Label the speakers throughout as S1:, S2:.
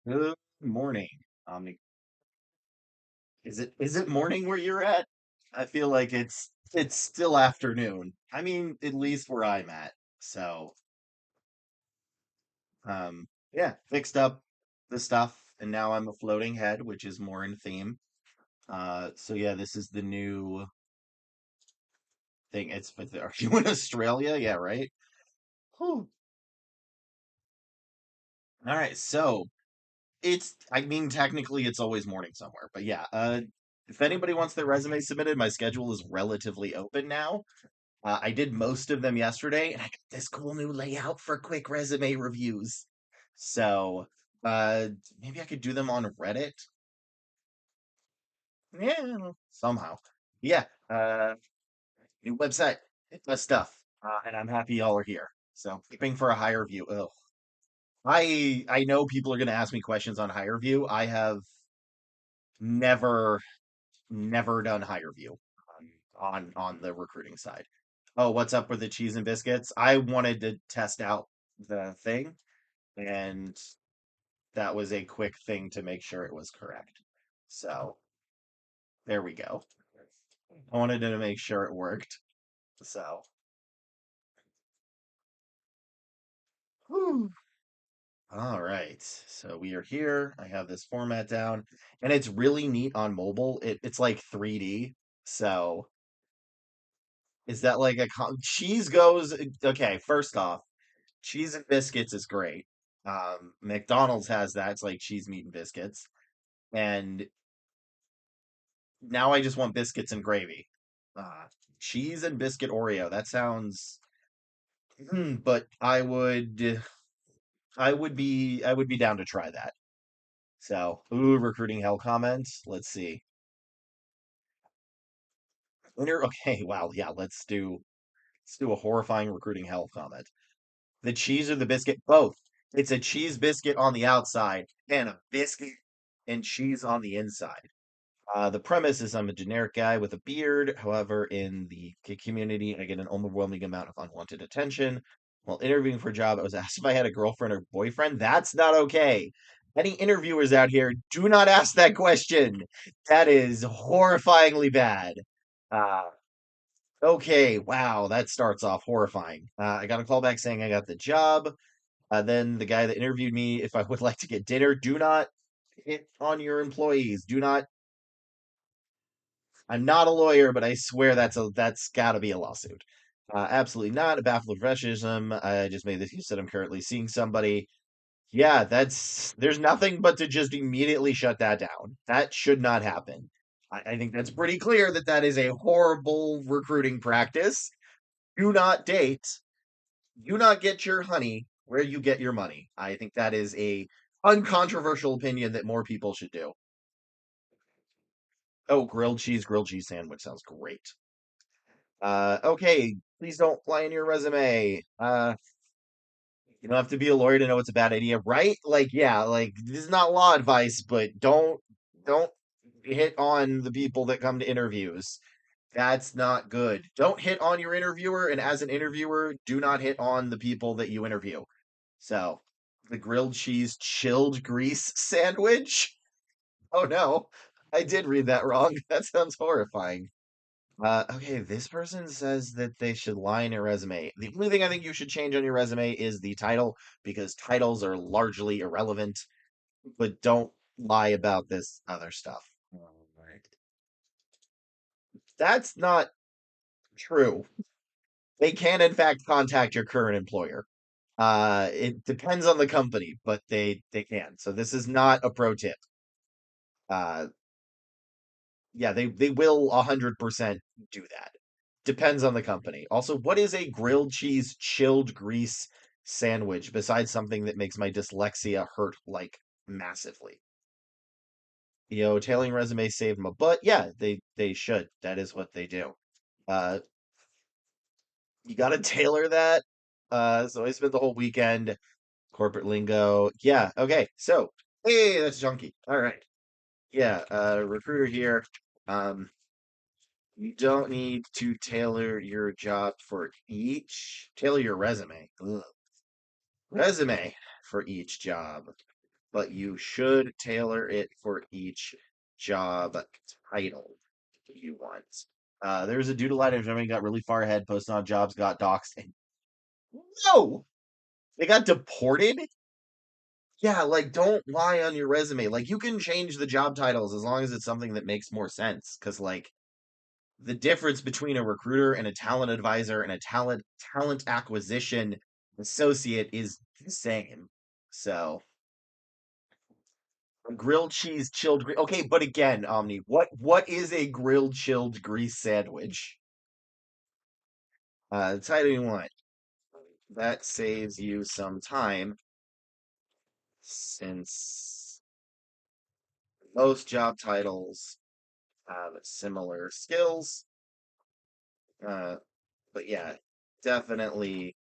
S1: Good morning. Omni. Is it morning where you're at? I feel like it's still afternoon. I mean, at least where I'm at. So, yeah, fixed up the stuff, and now I'm a floating head, which is more in theme. So yeah, this is the new thing. Are you in Australia? Yeah, right. Whew. All right, so I mean, technically it's always morning somewhere, but yeah. If anybody wants their resume submitted, my schedule is relatively open now. I did most of them yesterday, and I got this cool new layout for quick resume reviews. So, uh, maybe I could do them on Reddit. Yeah, somehow. Yeah, new website, my stuff, and I'm happy y'all are here. So, keeping for a higher view. Ugh. I know people are going to ask me questions on higher view. I have never never done higher view on the recruiting side. Oh, what's up with the cheese and biscuits? I wanted to test out the thing, and that was a quick thing to make sure it was correct. So there we go. I wanted to make sure it worked. So, whew. All right. So we are here. I have this format down, and it's really neat on mobile. It's like 3D. So is that like cheese goes? Okay, first off, cheese and biscuits is great. McDonald's has that. It's like cheese, meat, and biscuits. And now I just want biscuits and gravy. Uh, cheese and biscuit Oreo. That sounds. But I would be down to try that. So, ooh, recruiting hell comments. Let's see. Okay, wow, yeah. Let's do a horrifying recruiting hell comment. The cheese or the biscuit, both. It's a cheese biscuit on the outside and a biscuit and cheese on the inside. The premise is I'm a generic guy with a beard. However, in the gay community, I get an overwhelming amount of unwanted attention. While interviewing for a job, I was asked if I had a girlfriend or boyfriend. That's not okay. Any interviewers out here, do not ask that question. That is horrifyingly bad. Uh, okay, wow, that starts off horrifying. I got a call back saying I got the job. Then the guy that interviewed me, if I would like to get dinner, do not hit on your employees. Do not. I'm not a lawyer, but I swear that's got to be a lawsuit. Absolutely not. A baffle of professionalism. I just made this. You said I'm currently seeing somebody. Yeah, there's nothing but to just immediately shut that down. That should not happen. I think that's pretty clear that that is a horrible recruiting practice. Do not date. Do not get your honey where you get your money. I think that is a uncontroversial opinion that more people should do. Oh, grilled cheese sandwich sounds great. Okay, please don't lie in your resume. You don't have to be a lawyer to know it's a bad idea, right? Like, yeah, like this is not law advice, but don't hit on the people that come to interviews. That's not good. Don't hit on your interviewer, and as an interviewer, do not hit on the people that you interview. So, the grilled cheese chilled grease sandwich. Oh no, I did read that wrong. That sounds horrifying. Okay, this person says that they should lie in your resume. The only thing I think you should change on your resume is the title because titles are largely irrelevant, but don't lie about this other stuff. All right. That's not true. They can, in fact, contact your current employer. It depends on the company, but they can. So this is not a pro tip. Uh, yeah, they will 100% do that. Depends on the company. Also, what is a grilled cheese chilled grease sandwich besides something that makes my dyslexia hurt like massively? Tailoring resume saved my butt. Yeah, they should. That is what they do. Uh, you got to tailor that. So I spent the whole weekend corporate lingo. Yeah. Okay. So, hey, that's junky. All right. Yeah. Recruiter here. Um, You don't need to tailor your job for tailor your resume. Ugh. Resume for each job. but you should tailor it for each job title you want. There's a dude alive in Germany got really far ahead, posted on jobs, got doxxed, and no, they got deported. Yeah, like don't lie on your resume. Like you can change the job titles as long as it's something that makes more sense. Because like the difference between a recruiter and a talent advisor and a talent acquisition associate is the same. So a grilled cheese chilled grease. Okay, but again, Omni, what is a grilled chilled grease sandwich? The title you want. That saves you some time since most job titles have similar skills. Uh, but yeah, definitely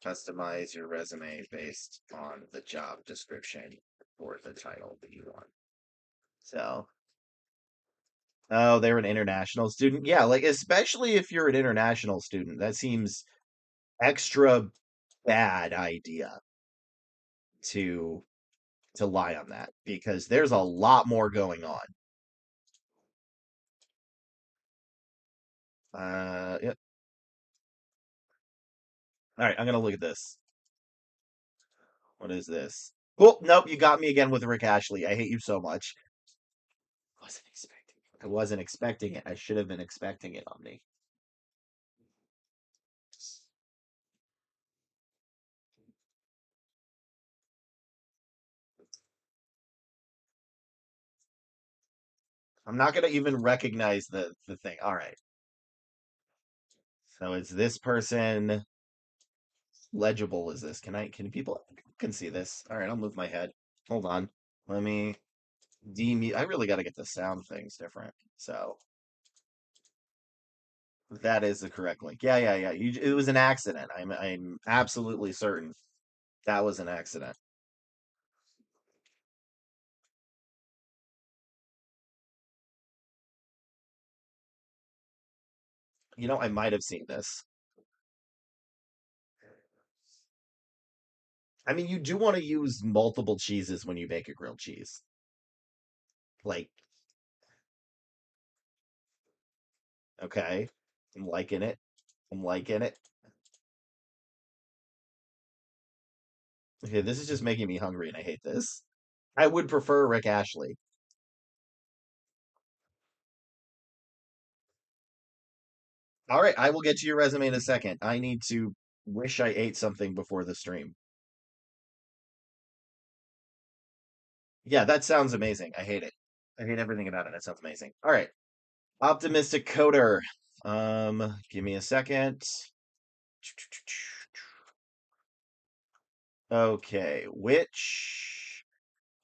S1: customize your resume based on the job description for the title that you want. So, oh, they're an international student. Yeah, like especially if you're an international student, that seems extra bad idea to lie on that because there's a lot more going on. Yep. All right, I'm gonna look at this. What is this? Well, nope, you got me again with Rick Ashley. I hate you so much. Wasn't expecting it. I wasn't expecting it. I should have been expecting it, Omni. I'm not gonna even recognize the thing. All right. So it's this person. Legible is this? Can people can see this? All right, I'll move my head. Hold on. Let me demute. I really got to get the sound things different. So that is the correct link. Yeah, yeah, yeah. It was an accident. I'm absolutely certain that was an accident. I might have seen this. I mean, you do want to use multiple cheeses when you make a grilled cheese. Like, okay, I'm liking it. I'm liking it. Okay, this is just making me hungry, and I hate this. I would prefer Rick Ashley. All right, I will get to your resume in a second. I need to wish I ate something before the stream. Yeah, that sounds amazing. I hate it. I hate everything about it. That sounds amazing. All right. Optimistic coder. Give me a second. Okay, which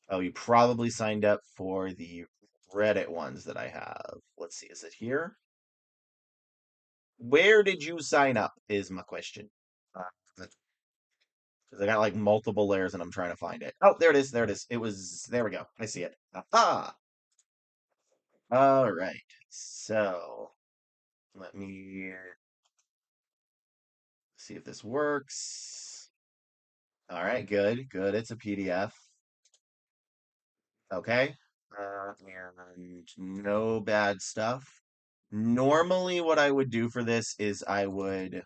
S1: oh, you probably signed up for the Reddit ones that I have. Let's see, is it here? Where did you sign up is my question. Because I got like multiple layers and I'm trying to find it. Oh, there it is. There it is. It was, there we go. I see it. Aha! All right. So let me see if this works. All right, good, good. It's a PDF. Okay. And no bad stuff. Normally, what I would do for this is I would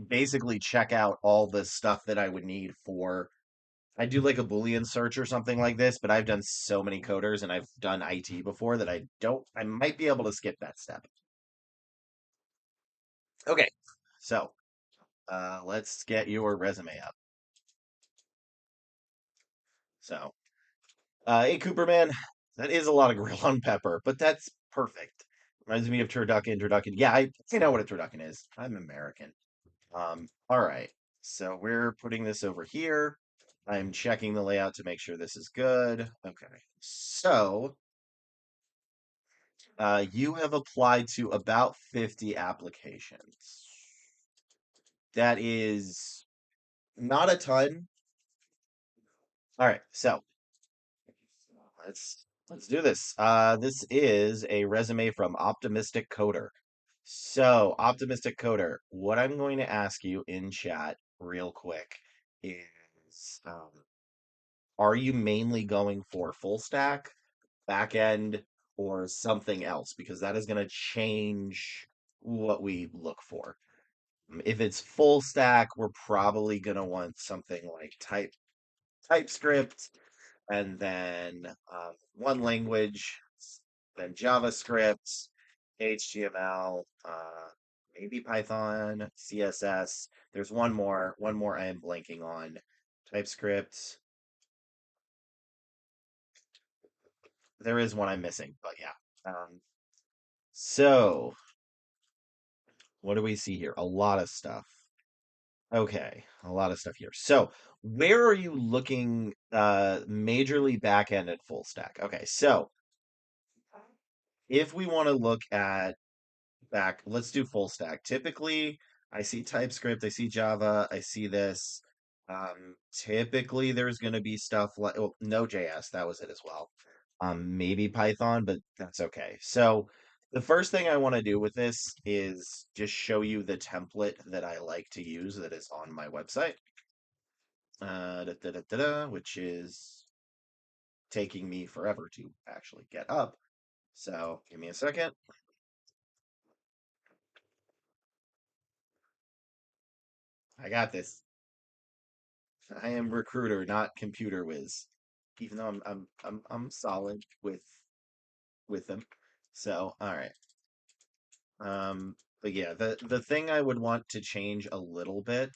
S1: basically check out all the stuff that I would need for. I do like a Boolean search or something like this, but I've done so many coders and I've done IT before that I might be able to skip that step. Okay, so let's get your resume up. So, hey, Cooperman, that is a lot of grill on pepper, but that's perfect. Reminds me of turducken, turducken. Yeah, I know what a turducken is. I'm American. All right. So we're putting this over here. I'm checking the layout to make sure this is good. Okay. So, you have applied to about 50 applications. That is not a ton. All right. So, let's do this. This is a resume from Optimistic Coder. So, Optimistic Coder, what I'm going to ask you in chat real quick is Are you mainly going for full stack, back end, or something else? Because that is going to change what we look for. If it's full stack, we're probably going to want something like TypeScript, and then one language, then JavaScript, HTML, maybe Python, CSS. There's one more I am blanking on. TypeScript. There is one I'm missing, but yeah. So what do we see here? A lot of stuff. Okay, a lot of stuff here. So where are you looking majorly back end and full stack? Okay, so if we want to look at back, let's do full stack. Typically, I see TypeScript, I see Java, I see this. Typically there's going to be stuff like, oh, Node.js, that was it as well. Maybe Python, but that's okay. So the first thing I want to do with this is just show you the template that I like to use that is on my website, which is taking me forever to actually get up. So give me a second. I got this. I am recruiter, not computer whiz. Even though I'm solid with them. So, all right. But yeah, the thing I would want to change a little bit,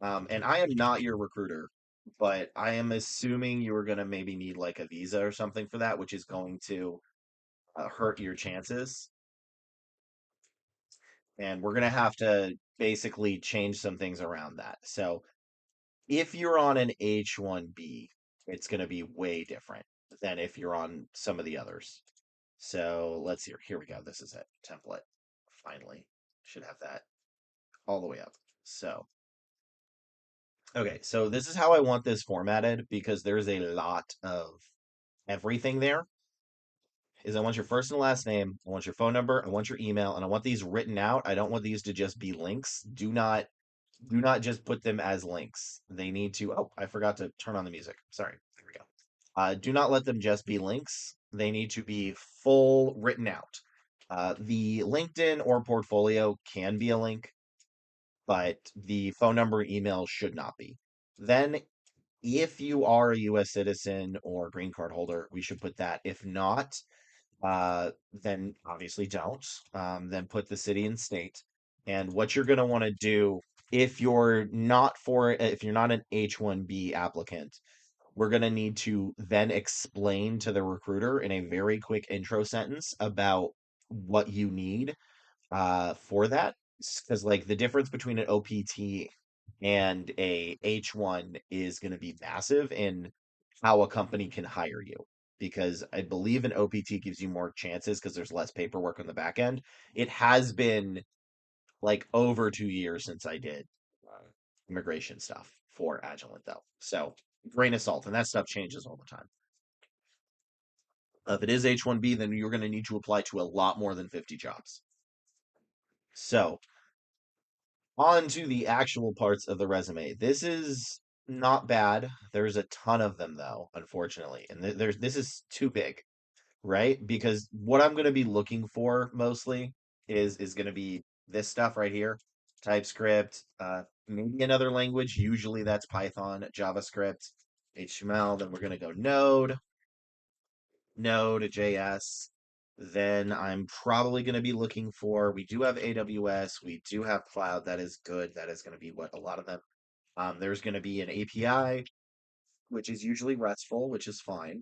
S1: and I am not your recruiter, but I am assuming you are gonna maybe need like a visa or something for that, which is going to hurt your chances. And we're gonna have to basically change some things around that. So if you're on an H-1B, it's going to be way different than if you're on some of the others. So let's see. Here we go. This is it. Template. Finally. Should have that all the way up. So, okay. So this is how I want this formatted because there's a lot of everything there. Is I want your first and last name, I want your phone number, I want your email, and I want these written out. I don't want these to just be links. Do not just put them as links. They need to, oh, I forgot to turn on the music. Sorry. There we go. Do not let them just be links. They need to be full written out. The LinkedIn or portfolio can be a link, but the phone number, email should not be. Then, if you are a US citizen or green card holder, we should put that. If not, then obviously don't. Then put the city and state. And what you're going to want to do if you're not an H-1B applicant, we're going to need to then explain to the recruiter in a very quick intro sentence about what you need for that. Because like the difference between an OPT and a H1 is going to be massive in how a company can hire you. Because I believe an OPT gives you more chances because there's less paperwork on the back end. It has been like over 2 years since I did immigration stuff for Agilent, though. So grain of salt, and that stuff changes all the time. If it is H-1B, then you're going to need to apply to a lot more than 50 jobs. So on to the actual parts of the resume. This is not bad. There's a ton of them, though, unfortunately, and this is too big, right? Because what I'm going to be looking for mostly is going to be this stuff right here, TypeScript, maybe another language. Usually that's Python, JavaScript, HTML. Then we're going to go Node.js. Then I'm probably going to be looking for, we do have AWS, we do have cloud. That is good. That is going to be what a lot of them. There's going to be an API, which is usually RESTful, which is fine,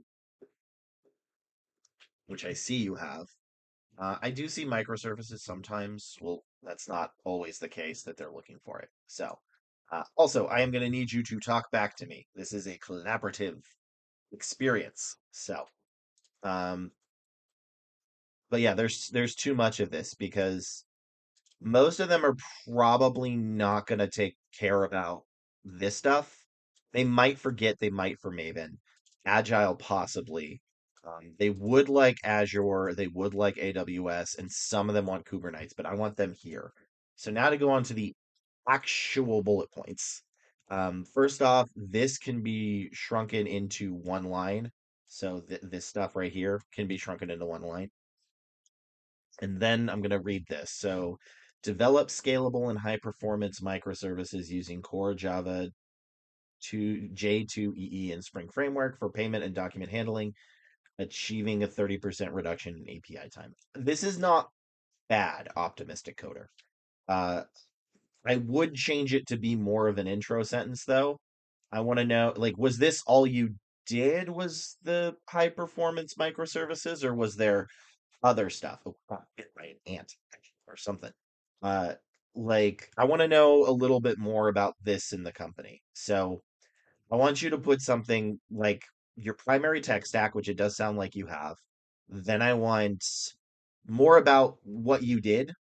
S1: which I see you have. I do see microservices sometimes. Well, that's not always the case that they're looking for it. So, also, I am going to need you to talk back to me. This is a collaborative experience. So, um, but yeah, there's too much of this because most of them are probably not going to take care about this stuff. They might forget, they might for Maven. Agile, possibly. They would like Azure, they would like AWS, and some of them want Kubernetes, but I want them here. So now to go on to the actual bullet points. First off, this can be shrunken into one line. So this stuff right here can be shrunken into one line. And then I'm going to read this. So, develop scalable and high performance microservices using core Java 2 J2EE and Spring Framework for payment and document handling, achieving a 30% reduction in API time. This is not bad, optimistic coder. Uh, I would change it to be more of an intro sentence, though. I want to know, like, was this all you did? Was the high performance microservices, or was there other stuff? Oh, get right, ant or something. Uh, like, I want to know a little bit more about this in the company. So I want you to put something like your primary tech stack, which it does sound like you have. Then I want more about what you did,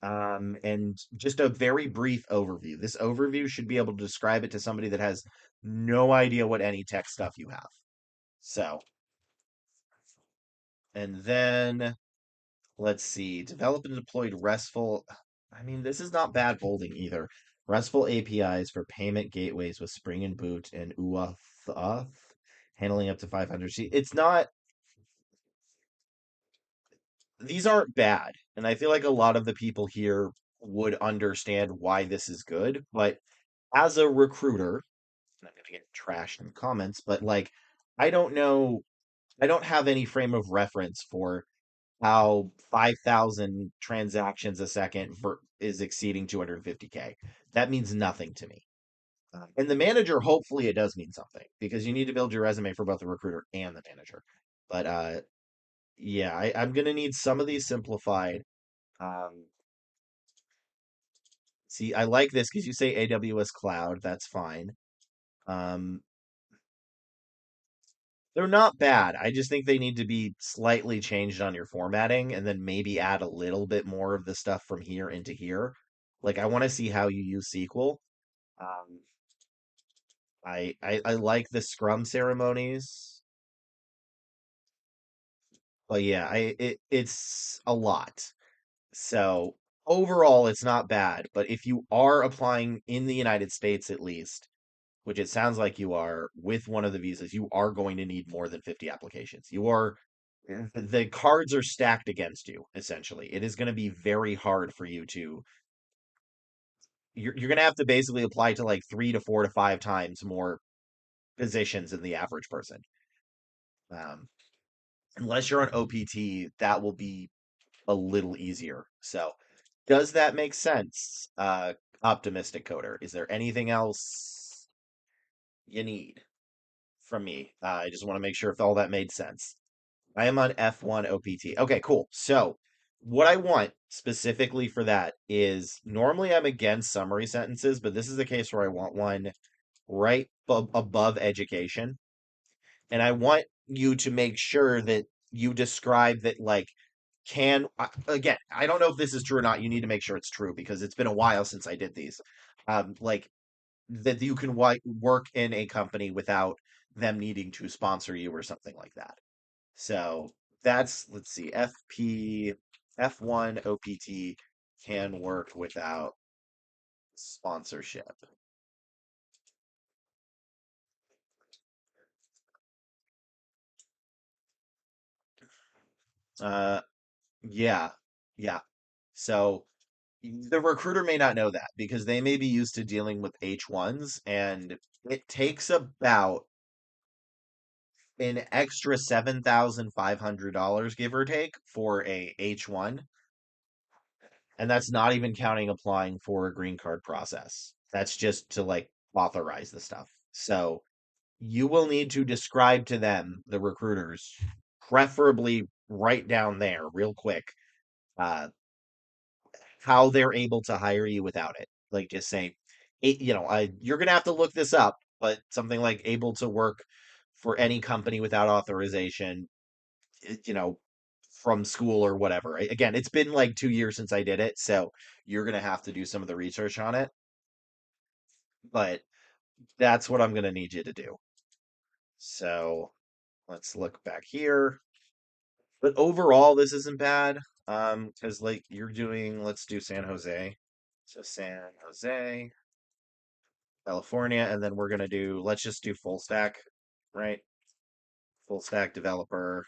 S1: and just a very brief overview. This overview should be able to describe it to somebody that has no idea what any tech stuff you have. So, and then let's see, developed and deployed RESTful. I mean, this is not bad folding either. RESTful APIs for payment gateways with Spring and Boot and UAuth, handling up to 500. See, it's not, these aren't bad. And I feel like a lot of the people here would understand why this is good. But as a recruiter, and I'm going to get trashed in comments, but like, I don't know, I don't have any frame of reference for how 5,000 transactions a second is exceeding 250K. That means nothing to me. And the manager, hopefully, it does mean something because you need to build your resume for both the recruiter and the manager. But yeah, I'm gonna need some of these simplified. Um, see, I like this because you say AWS Cloud. That's fine. Um, they're not bad. I just think they need to be slightly changed on your formatting and then maybe add a little bit more of the stuff from here into here. Like I want to see how you use SQL. Um, I like the Scrum ceremonies, but yeah, it's a lot. So overall, it's not bad. But if you are applying in the United States at least, which it sounds like you are with one of the visas, you are going to need more than 50 applications. You are the cards are stacked against you, essentially. It is going to be very hard for you to you're going to have to basically apply to like 3 to 4 to 5 times more positions than the average person. Um, unless you're on OPT, that will be a little easier. So, does that make sense? Optimistic coder. Is there anything else you need from me? I just want to make sure if all that made sense. I am on F1 OPT. Okay, cool. So, what I want specifically for that is normally I'm against summary sentences, but this is the case where I want one right above education. And I want you to make sure that you describe that, like, again, I don't know if this is true or not. You need to make sure it's true because it's been a while since I did these. Like, that you can work in a company without them needing to sponsor you or something like that. So that's, let's see, F1 OPT can work without sponsorship. Uh, yeah, yeah. So the recruiter may not know that because they may be used to dealing with H1s, and it takes about an extra $7,500, give or take, for a H1. And that's not even counting applying for a green card process. That's just to like authorize the stuff. So you will need to describe to them, the recruiters, preferably right down there, real quick, uh, how they're able to hire you without it. Like just say, you're gonna have to look this up, but something like able to work for any company without authorization, you know, from school or whatever. Again, it's been like 2 years since I did it, so you're gonna have to do some of the research on it. But that's what I'm gonna need you to do. So let's look back here. But overall, this isn't bad. Because like you're doing, let's do San Jose. So San Jose. California, and then we're gonna do, let's just do full stack, right? Full stack developer.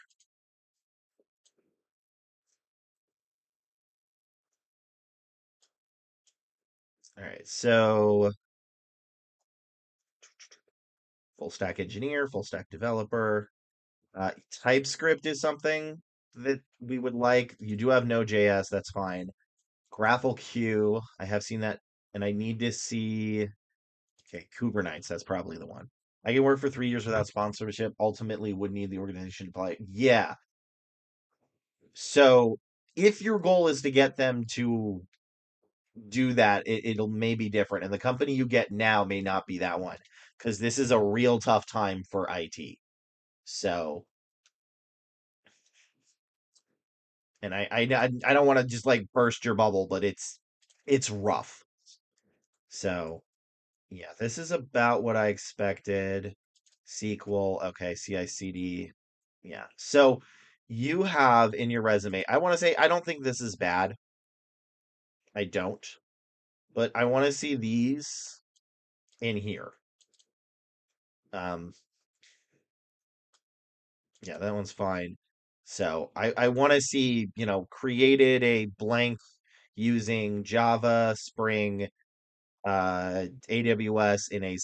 S1: All right, so full stack engineer, full stack developer. TypeScript is something that we would like. You do have Node.js, that's fine. GraphLQ, I have seen that, and I need to see. Okay, Kubernetes, that's probably the one. I can work for 3 years without sponsorship. Ultimately, would need the organization to apply. Yeah. So if your goal is to get them to do that, it'll may be different. And the company you get now may not be that one because this is a real tough time for IT. So, and I don't want to just like burst your bubble, but it's rough. So yeah, this is about what I expected. SQL, okay, CI/CD. Yeah. So you have in your resume, I want to say I don't think this is bad. I don't, but I want to see these in here. Um, yeah, that one's fine. So I want to see, created a blank using Java, Spring, AWS in a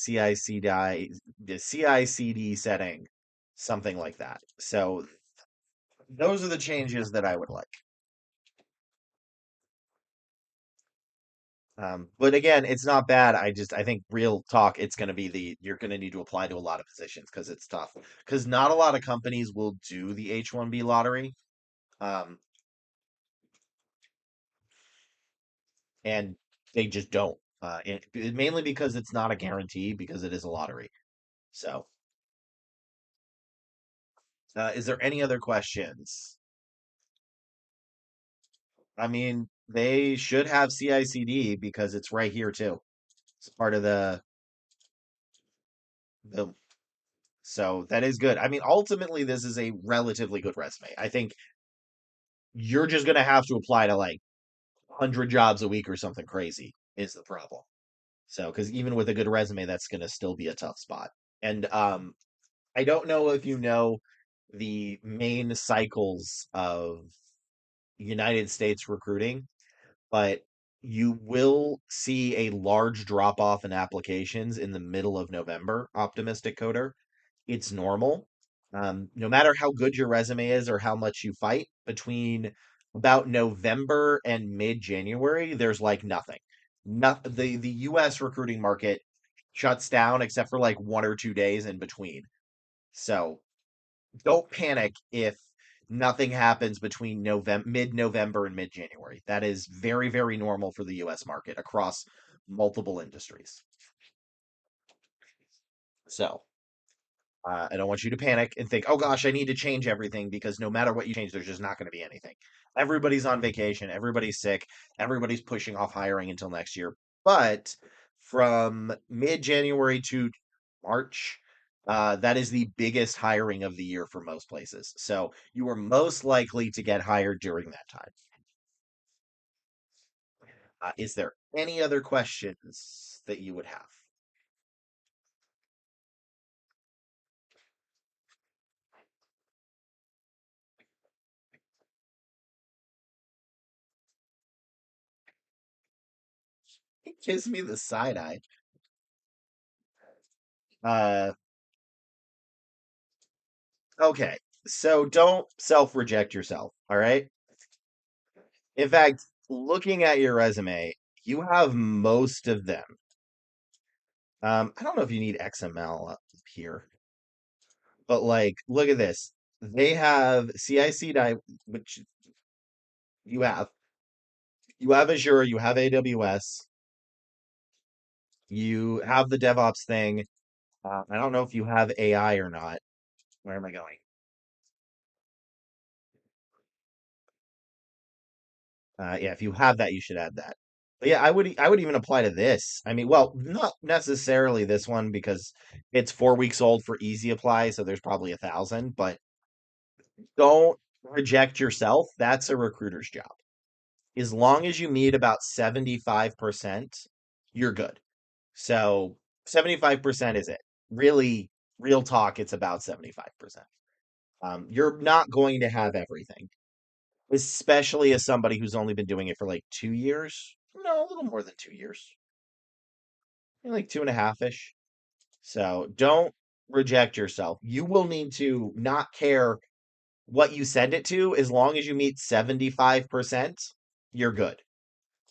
S1: CI/CD setting, something like that. So those are the changes that I would like. But again, it's not bad. I think real talk, it's going to be you're going to need to apply to a lot of positions because it's tough. Because not a lot of companies will do the H-1B lottery. Um, and they just don't. Mainly because it's not a guarantee because it is a lottery. So, is there any other questions? I mean, they should have CI/CD because it's right here too. It's part of the so that is good. I mean, ultimately, this is a relatively good resume. I think you're just gonna have to apply to like 100 jobs a week or something crazy is the problem. So, because even with a good resume, that's gonna still be a tough spot. And I don't know if you know the main cycles of United States recruiting, but you will see a large drop off in applications in the middle of November, optimistic coder. It's normal. No matter how good your resume is or how much you fight, between about November and mid-January, there's like nothing. Not the US recruiting market shuts down except for like 1 or 2 days in between. So don't panic if nothing happens between November, mid-November and mid-January. That is very, very normal for the US market across multiple industries. So I don't want you to panic and think, oh gosh, I need to change everything because no matter what you change, there's just not going to be anything. Everybody's on vacation, everybody's sick, everybody's pushing off hiring until next year. But from mid January to March, that is the biggest hiring of the year for most places. So you are most likely to get hired during that time. Is there any other questions that you would have? It gives me the side eye. Uh, Okay, so don't self-reject yourself, all right? In fact, looking at your resume, you have most of them. I don't know if you need XML up here, but like, look at this. They have CI/CD, which you have. You have Azure, you have AWS, you have the DevOps thing. I don't know if you have AI or not. Where am I going? Yeah, if you have that, you should add that. But yeah, I would even apply to this. I mean, well, not necessarily this one because it's 4 weeks old for easy apply, so there's probably 1,000. But don't reject yourself. That's a recruiter's job. As long as you meet about 75%, you're good. So 75% is it. Really, real talk, it's about 75%. You're not going to have everything, especially as somebody who's only been doing it for like 2 years. No, a little more than 2 years, like two and a half ish. So don't reject yourself. You will need to not care what you send it to as long as you meet 75%, you're good.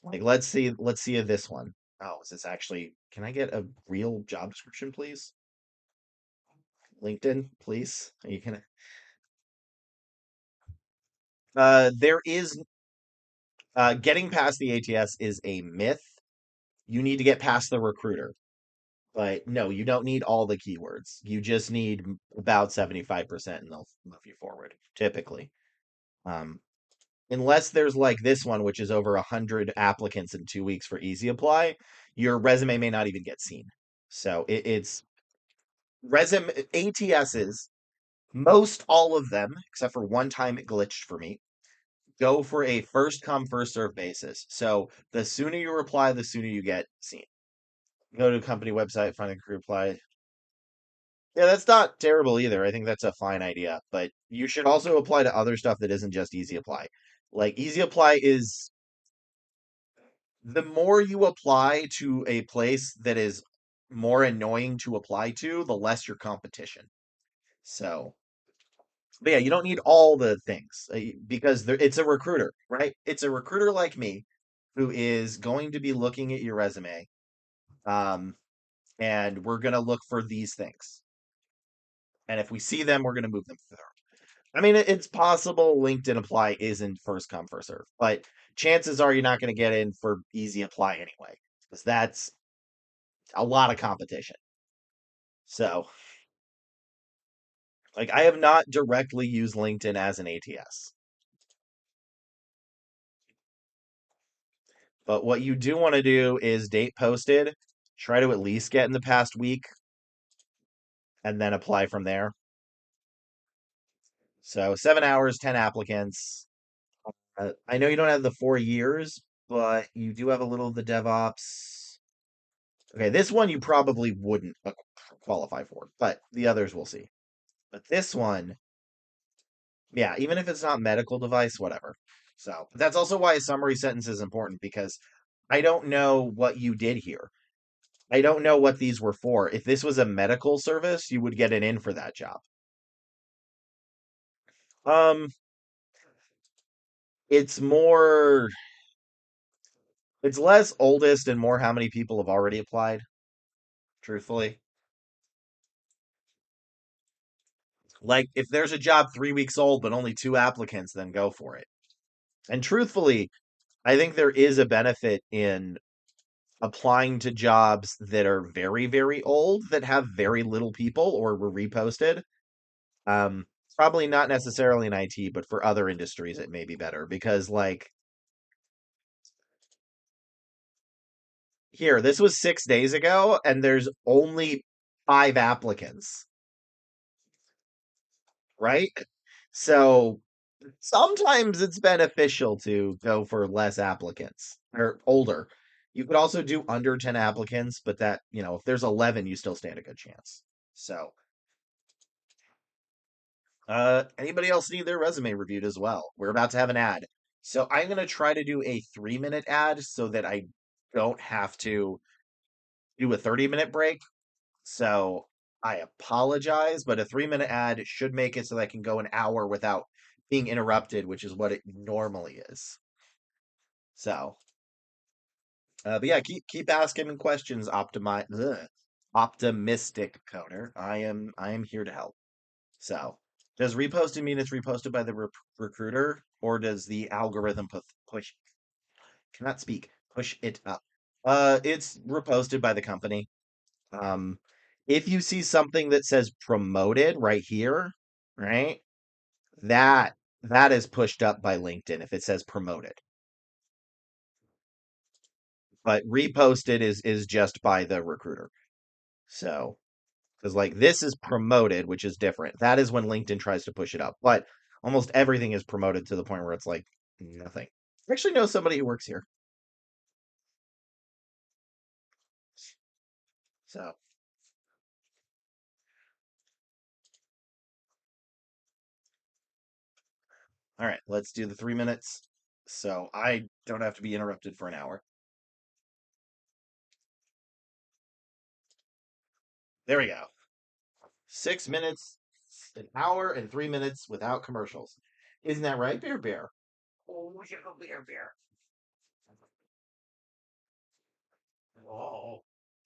S1: Like let's see this one. Oh, is this actually, can I get a real job description, please? LinkedIn, please. Are you gonna there is getting past the ATS is a myth. You need to get past the recruiter. But no, you don't need all the keywords. You just need about 75% and they'll move you forward, typically. Um, unless there's like this one, which is over 100 applicants in 2 weeks for easy apply, your resume may not even get seen. So it's resume ATSs, most all of them, except for one time it glitched for me, go for a first come, first serve basis. So the sooner you reply, the sooner you get seen. Go to a company website, find a group apply. Yeah, that's not terrible either. I think that's a fine idea, but you should also apply to other stuff that isn't just easy apply. Like easy apply is the more you apply to a place that is more annoying to apply to, the less your competition. So, but yeah, you don't need all the things because it's a recruiter, right? It's a recruiter like me who is going to be looking at your resume, um, and we're going to look for these things. And if we see them, we're going to move them through. I mean, it's possible LinkedIn apply isn't first come, first serve, but chances are you're not going to get in for easy apply anyway, because that's a lot of competition. So, like, I have not directly used LinkedIn as an ATS, but what you do want to do is date posted, try to at least get in the past week, and then apply from there. So, 7 hours, 10 applicants. I know you don't have the 4 years, but you do have a little of the DevOps. Okay, this one you probably wouldn't qualify for, but the others we'll see. But this one, yeah, even if it's not medical device, whatever. So that's also why a summary sentence is important because I don't know what you did here. I don't know what these were for. If this was a medical service, you would get an in for that job. Um, it's more, it's less oldest and more how many people have already applied, truthfully. Like if there's a job 3 weeks old but only two applicants, then go for it. And truthfully, I think there is a benefit in applying to jobs that are very, very old that have very little people or were reposted. Um, probably not necessarily in IT, but for other industries, it may be better because, like, here, this was 6 days ago, and there's only 5 applicants, right? So sometimes it's beneficial to go for less applicants or older. You could also do under 10 applicants, but that, if there's 11, you still stand a good chance. So, anybody else need their resume reviewed as well? We're about to have an ad. So I'm going to try to do a 3-minute ad so that I don't have to do a 30-minute break. So I apologize, but a 3-minute ad should make it so that I can go an hour without being interrupted, which is what it normally is. So, but yeah, keep asking questions. Optimistic coder. I am here to help. So, does reposting mean it's reposted by the recruiter, or does the algorithm push? Cannot speak. Push it up. It's reposted by the company. Um, if you see something that says promoted right here, right, that that is pushed up by LinkedIn if it says promoted. But reposted is just by the recruiter. So, because like this is promoted, which is different. That is when LinkedIn tries to push it up. But almost everything is promoted to the point where it's like nothing. I actually know somebody who works here. So All right, let's do the 3 minutes. So I don't have to be interrupted for an hour. There we go. 6 minutes, an hour, and 3 minutes without commercials. Isn't that right, Bear Bear? Oh, yeah, Bear Bear. Oh,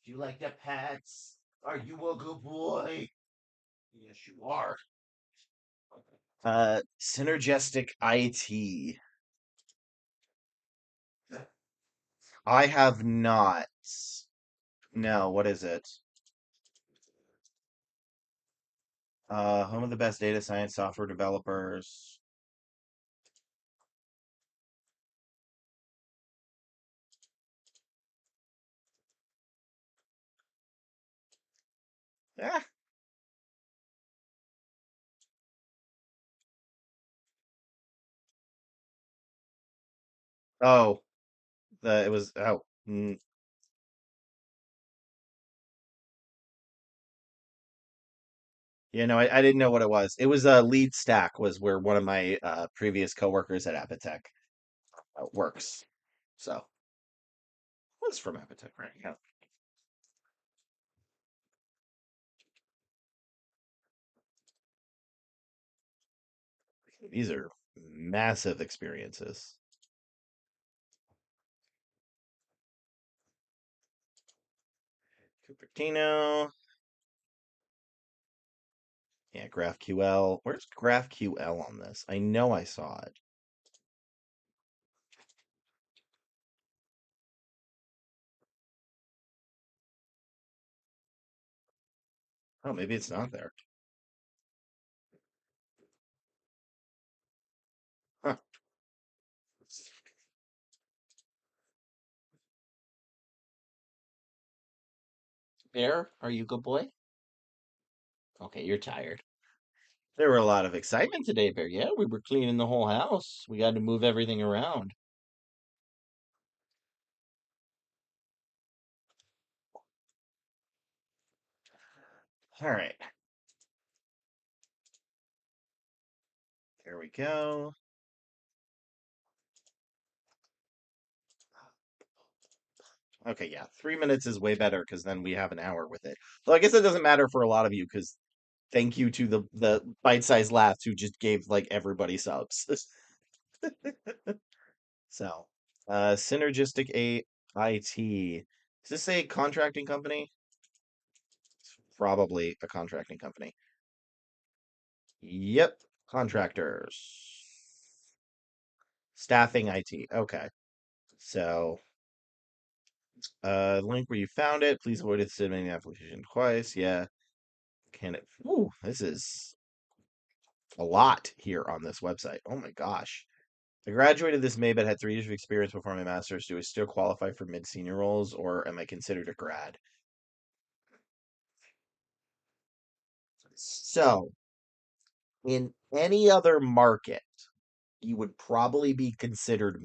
S1: do you like the pets? Are you a good boy? Yes, you are. Synergistic IT. I have not. No, what is it? Home of the best data science software developers. Yeah. Oh, it was. Oh, yeah. No, I didn't know what it was. It was lead stack was where one of my previous coworkers at Apotech works. So was from Apotech, right? Yeah. These are massive experiences. Cupertino. Yeah, GraphQL. Where's GraphQL on this? I know I saw it. Oh, maybe it's not there. Huh. Bear, are you a good boy? Okay, you're tired. There were a lot of excitement today, Bear. Yeah, we were cleaning the whole house. We got to move everything around. All right, there we go. Okay, yeah, 3 minutes is way better because then we have an hour with it. So I guess it doesn't matter for a lot of you because thank you to the bite-sized laughs who just gave like everybody subs. So, Synergistic IT. Is this a contracting company? It's probably a contracting company. Yep, contractors. Staffing IT. Okay. So, link where you found it. Please avoid submitting the application twice. Yeah. Can it? Ooh, this is a lot here on this website. Oh my gosh. I graduated this May, but had 3 years of experience before my master's. Do I still qualify for mid-senior roles, or am I considered a grad? So, in any other market, you would probably be considered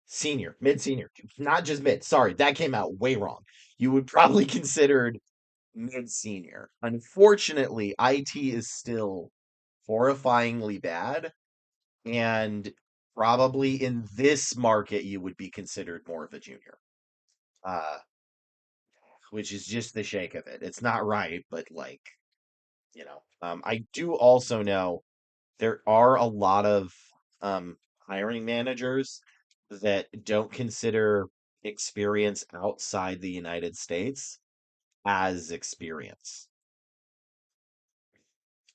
S1: senior, mid senior, not just mid. Sorry, that came out way wrong. You would probably considered mid senior. Unfortunately, IT is still horrifyingly bad, and probably in this market, you would be considered more of a junior. Uh, which is just the shake of it. It's not right, but like, I do also know there are a lot of hiring managers that don't consider experience outside the United States as experience.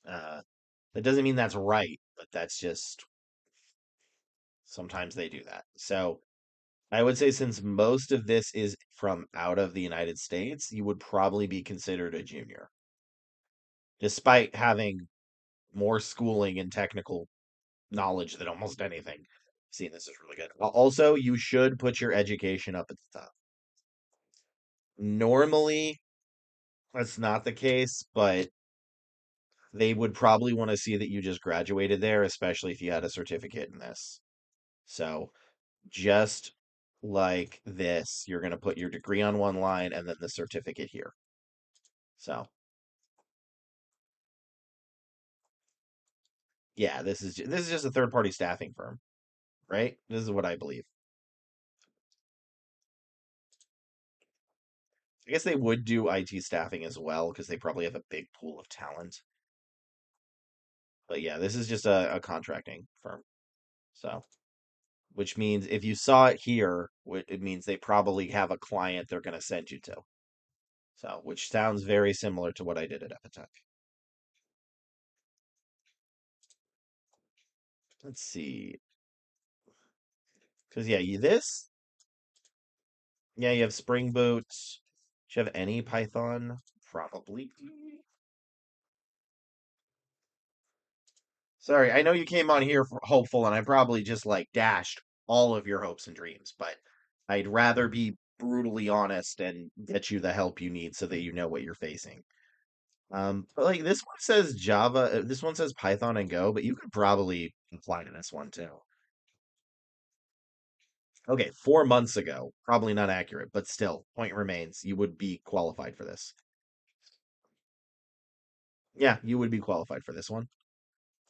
S1: Uh, that doesn't mean that's right, but that's just sometimes they do that. So I would say since most of this is from out of the United States, you would probably be considered a junior, despite having more schooling and technical knowledge than almost anything. Seeing this is really good. Also, you should put your education up at the top. Normally, that's not the case, but they would probably want to see that you just graduated there, especially if you had a certificate in this. So, just like this, you're going to put your degree on one line and then the certificate here. So, Yeah, this is just a third party staffing firm, right? This is what I believe. I guess they would do IT staffing as well because they probably have a big pool of talent. But yeah, this is just a contracting firm. So, which means if you saw it here, it means they probably have a client they're going to send you to. So, which sounds very similar to what I did at Epitech. Let's see. Because, yeah, yeah, you have Spring Boot. Do you have any Python? Probably. Sorry, I know you came on here for hopeful, and I probably just like dashed all of your hopes and dreams, but I'd rather be brutally honest and get you the help you need so that you know what you're facing. But like this one says Java, this one says Python and Go, but you could probably apply to this one too. Okay, 4 months ago, probably not accurate, but still, point remains, you would be qualified for this. Yeah, you would be qualified for this one.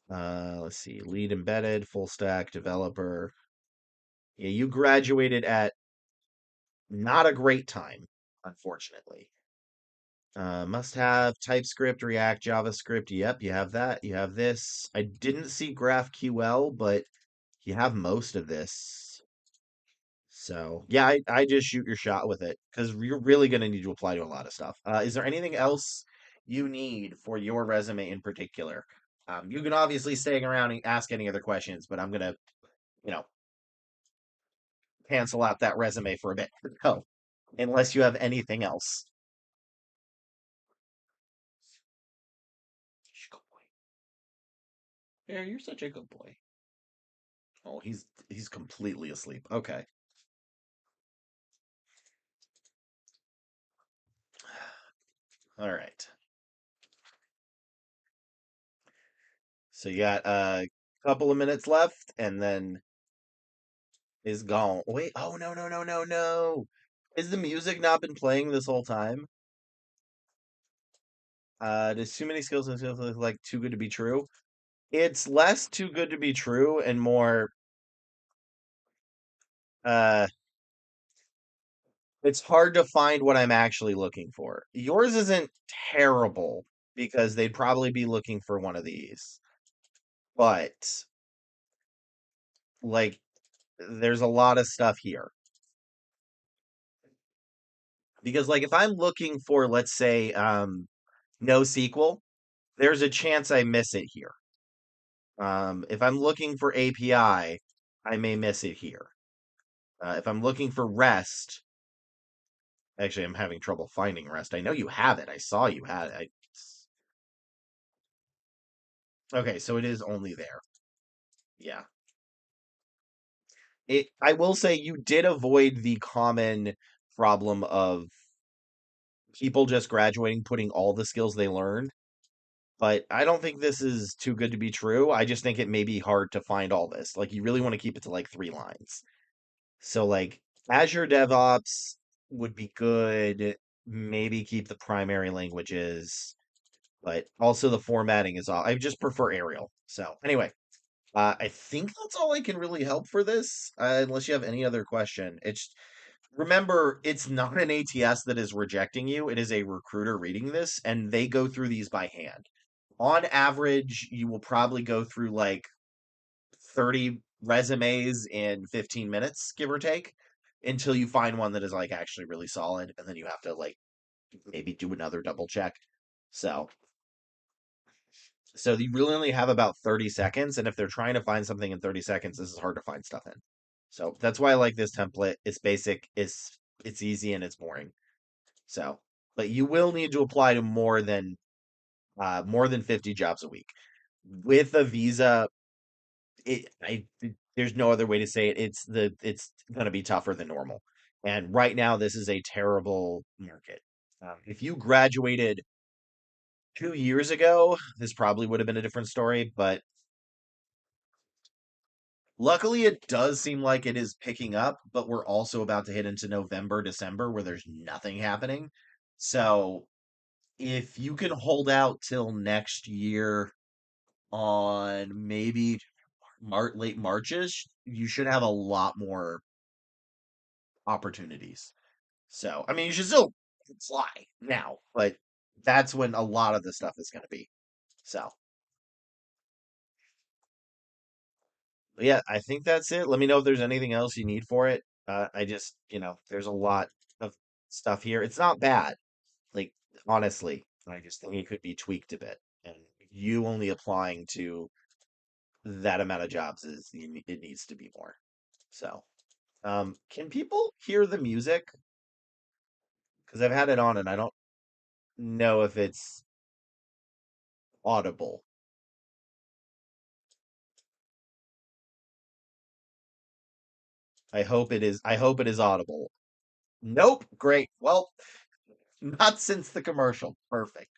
S1: Let's see, lead embedded, full stack developer. Yeah, you graduated at not a great time, unfortunately. Must have TypeScript, React, JavaScript. Yep, you have that. You have this. I didn't see GraphQL, but you have most of this. So yeah, I just shoot your shot with it because you're really going to need to apply to a lot of stuff. Is there anything else you need for your resume in particular? You can obviously stay around and ask any other questions, but I'm gonna, you know, cancel out that resume for a bit. No, unless you have anything else. Good boy. Yeah, you're such a good boy. Oh, he's completely asleep. Okay. All right. So you got a couple of minutes left and then is gone. Wait, oh no, no, no, no, no. Is the music not been playing this whole time? There's too many skills and skills like too good to be true. It's less too good to be true and more uh it's hard to find what I'm actually looking for. Yours isn't terrible because they'd probably be looking for one of these. But like there's a lot of stuff here. Because like if I'm looking for let's say NoSQL, there's a chance I miss it here. If I'm looking for API, I may miss it here. If I'm looking for REST, actually I'm having trouble finding REST. I know you have it. I saw you had it. Okay, so it is only there. Yeah. I will say you did avoid the common problem of people just graduating putting all the skills they learned. But I don't think this is too good to be true. I just think it may be hard to find all this. Like you really want to keep it to like 3 lines. So like Azure DevOps would be good. Maybe keep the primary languages, but also the formatting is all. I just prefer Arial. So anyway, I think that's all I can really help for this. Unless you have any other question, it's remember it's not an ATS that is rejecting you. It is a recruiter reading this, and they go through these by hand. On average, you will probably go through like 30 resumes in 15 minutes, give or take, until you find one that is like actually really solid. And then you have to like maybe do another double check. So, so you really only have about 30 seconds. And if they're trying to find something in 30 seconds, this is hard to find stuff in. So that's why I like this template. It's basic, it's easy, and it's boring. So, but you will need to apply to more than 50 jobs a week. With a visa, there's no other way to say it. It's going to be tougher than normal. And right now, this is a terrible market. If you graduated 2 years ago, this probably would have been a different story. But luckily, it does seem like it is picking up. But we're also about to hit into November, December, where there's nothing happening. So if you can hold out till next year, on maybe late Marchish, you should have a lot more opportunities. So, I mean, you should still fly now, but that's when a lot of the stuff is going to be. So, yeah, I think that's it. Let me know if there's anything else you need for it. I just, there's a lot of stuff here. It's not bad, like, honestly. I just think it could be tweaked a bit. And you only applying to that amount of jobs it needs to be more. So, can people hear the music? Because I've had it on and I don't know if it's audible. I hope it is. I hope it is audible. Nope. Great. Well, not since the commercial. Perfect.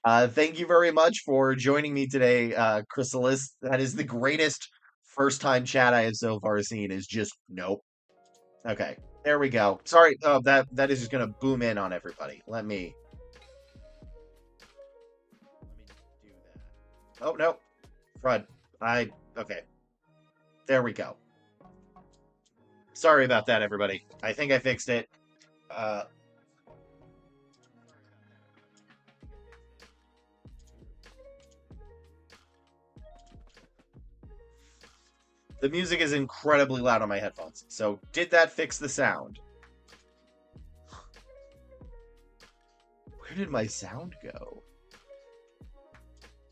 S1: Thank you very much for joining me today, Chrysalis. That is the greatest first time chat I have so far seen. Is just nope. Okay, there we go. Sorry, that is just gonna boom in on everybody. Let me do that. Oh no, Fred. Okay. There we go. Sorry about that, everybody. I think I fixed it. Uh, the music is incredibly loud on my headphones. So, did that fix the sound? Where did my sound go?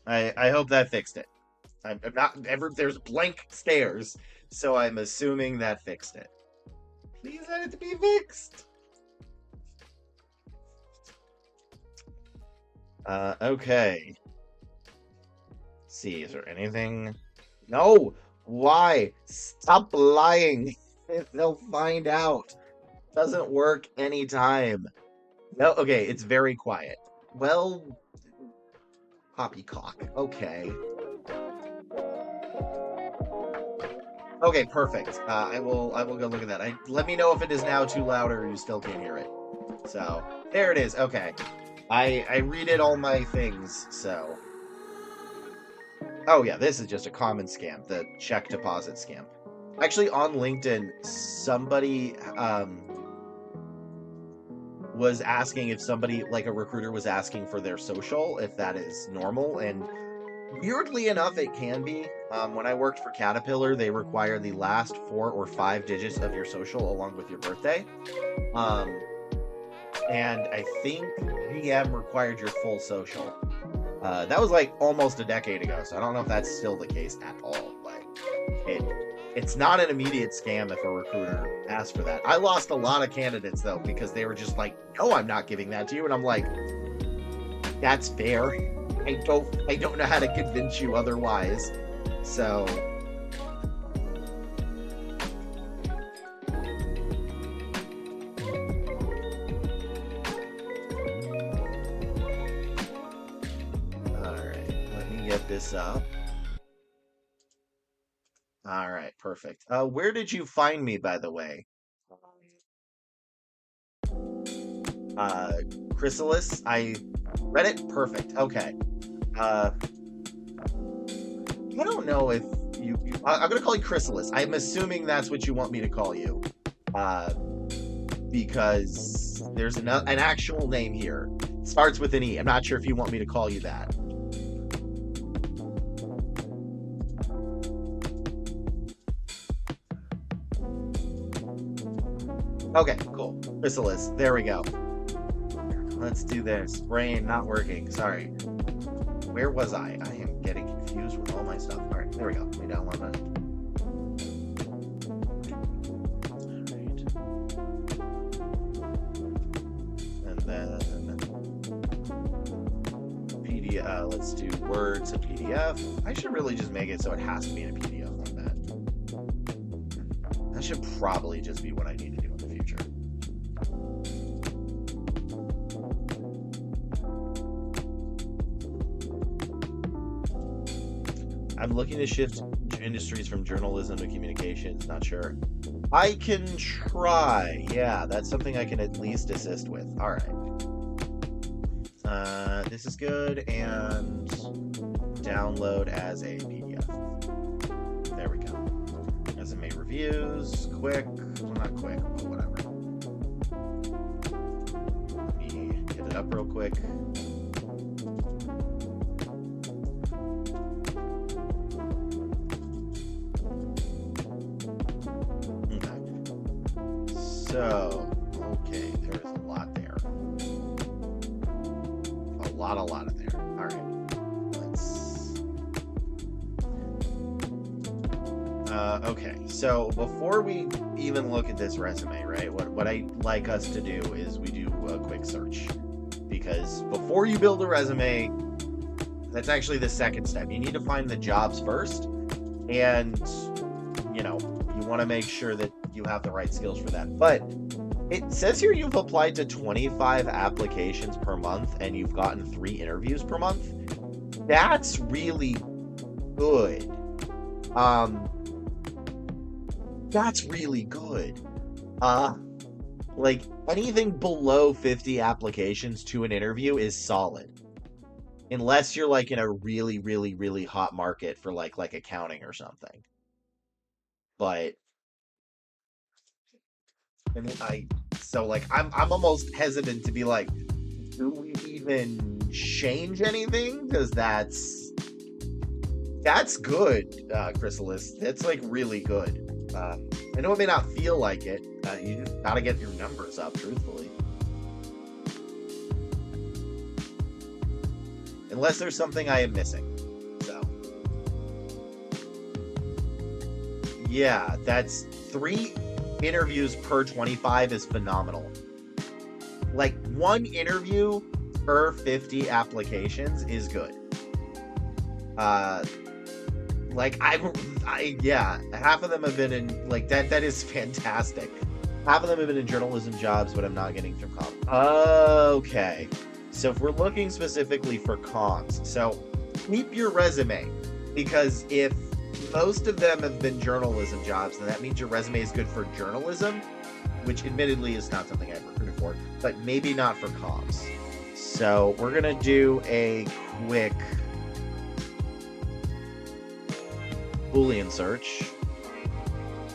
S1: I hope that fixed it. I'm not ever. There's blank stairs, so I'm assuming that fixed it. Please let it to be fixed. Okay. Let's see, is there anything? No. Why? Stop lying. They'll find out. Doesn't work anytime. No. Okay, it's very quiet. Well, poppycock. Okay. Okay, perfect. I will go look at that. Let me know if it is now too loud or you still can't hear it. So there it is. Okay. I redid all my things, so. Oh yeah, this is just a common scam, the check deposit scam. Actually, on LinkedIn, somebody was asking if somebody, like a recruiter, was asking for their social, if that is normal, and weirdly enough, it can be. When I worked for Caterpillar, they require the last 4 or 5 digits of your social along with your birthday. And I think GM required your full social. That was like almost a decade ago, so I don't know if that's still the case at all. Like, it's not an immediate scam if a recruiter asks for that. I lost a lot of candidates though because they were just like, "No, I'm not giving that to you," and I'm like, "That's fair. I don't know how to convince you otherwise." So. This up. All right, perfect. Where did you find me, by the way? Chrysalis. I read it. Perfect. Okay. I don't know if I'm gonna call you Chrysalis. I'm assuming that's what you want me to call you, because there's an actual name here. It starts with an E. I'm not sure if you want me to call you that. Okay, cool. Chrysalis. There we go. Let's do this. Brain not working. Sorry. Where was I? I am getting confused with all my stuff. All right, there we go. Let me download that. And then PDF. Let's do Word to PDF. I should really just make it so it has to be in a PDF like that. That should probably just be what I need to do in the future. I'm looking to shift industries from journalism to communications. Not sure. I can try. Yeah, that's something I can at least assist with. All right. This is good, and download as a PDF. There we go. Resume reviews, quick, well, not quick, but whatever. Let me get it up real quick. So, okay, there is a lot there. A lot of there. All right, let's... okay, so before we even look at this resume, right, what I'd like us to do is we do a quick search. Because before you build a resume, that's actually the second step. You need to find the jobs first, and, you know, you want to make sure that you have the right skills for that. But it says here you've applied to 25 applications per month and you've gotten 3 interviews per month. That's really good. That's really good. Like, anything below 50 applications to an interview is solid. Unless you're like in a really, really, really hot market for like accounting or something. But and so like I'm almost hesitant to be like, do we even change anything? Because that's good, Chrysalis. That's like really good. I know it may not feel like it. You just gotta get your numbers up, truthfully. Unless there's something I am missing. So yeah, that's 3 interviews per 25 is phenomenal. Like 1 interview per 50 applications is good. Like yeah, half of them have been in like that is fantastic. Half of them have been in journalism jobs, but I'm not getting through comms. Okay. So if we're looking specifically for comms, so keep your resume, because if most of them have been journalism jobs, then that means your resume is good for journalism, which admittedly is not something I've recruited for, but maybe not for comms. So we're going to do a quick Boolean search.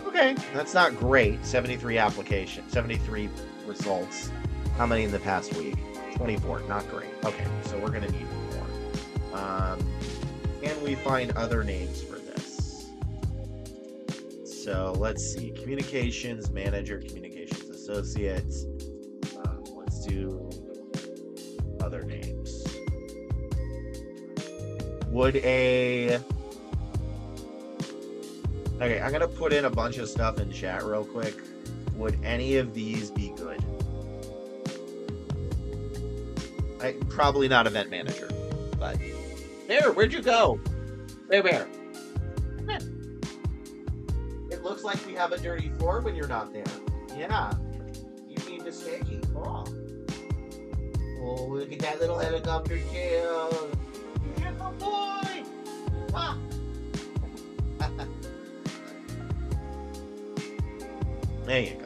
S1: Okay, that's not great. 73 applications, 73 results. How many in the past week? 24, not great. Okay, so we're going to need more. Can we find other names for this? So let's see. Communications manager, communications associate. Let's do other names. Okay, I'm going to put in a bunch of stuff in chat real quick. Would any of these be good? Probably not event manager, but... There, where'd you go? Where? It looks like we have a dirty floor when you're not there. Yeah. You mean to stay? Oh, look at that little helicopter tail. You're a boy! Ah. There you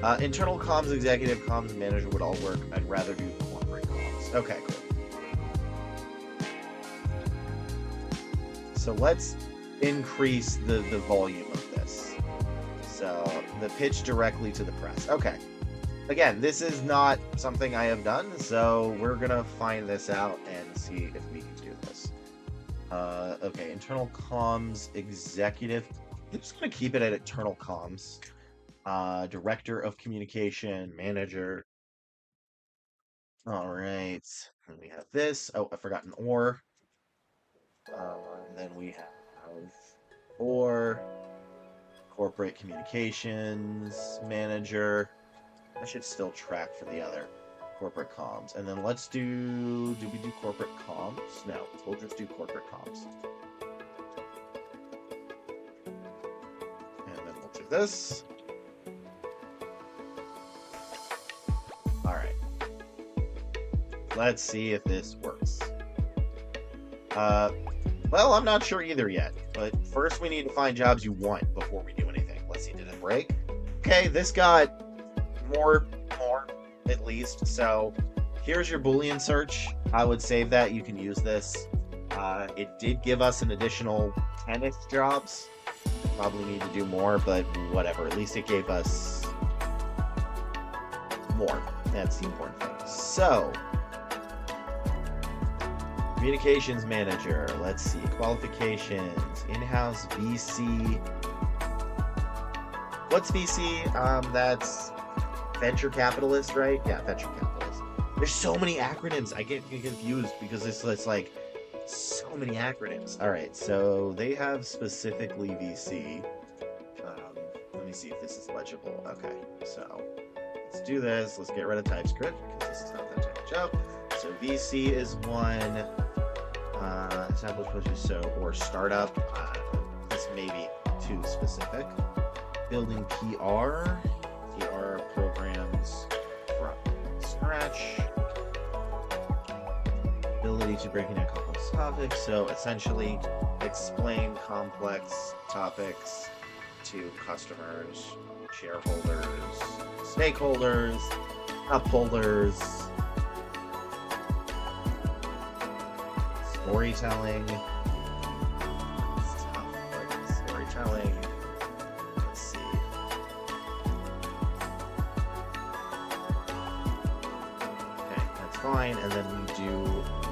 S1: go. Internal comms executive, comms manager would all work. I'd rather do corporate comms. Okay, cool. So let's increase the volume of this. So the pitch directly to the press. Okay. Again, this is not something I have done, so we're going to find this out and see if we can do this. Okay, internal comms executive. I'm just going to keep it at internal comms. Director of communication, manager. All right. And we have this. Oh, I forgot an or. And then we have corporate communications manager. I should still track for the other corporate comms. And then let's do we do corporate comms? No, we'll just do corporate comms. And then we'll do this. All right. Let's see if this works. Well, I'm not sure either yet, but first we need to find jobs you want before we do anything. Let's see, did it break? Okay, this got more, at least, so here's your Boolean search. I would save that. You can use this. It did give us an additional 10-ish jobs. Probably need to do more, but whatever. At least it gave us more. That's the important thing. So, communications manager. Let's see. Qualifications. In-house VC. What's VC? That's venture capitalist, right? Yeah, venture capitalist. There's so many acronyms. I get confused because it's like so many acronyms. All right, so they have specifically VC. Let me see if this is legible. Okay, so let's do this. Let's get rid of TypeScript because this is not that type of job. So VC is one. Established project, or startup. This may be too specific. Building PR programs from scratch. Ability to break into complex topics. So essentially, explain complex topics to customers, shareholders, stakeholders, upholders. Storytelling. It's tough, but storytelling. Let's see. Okay, that's fine. And then we do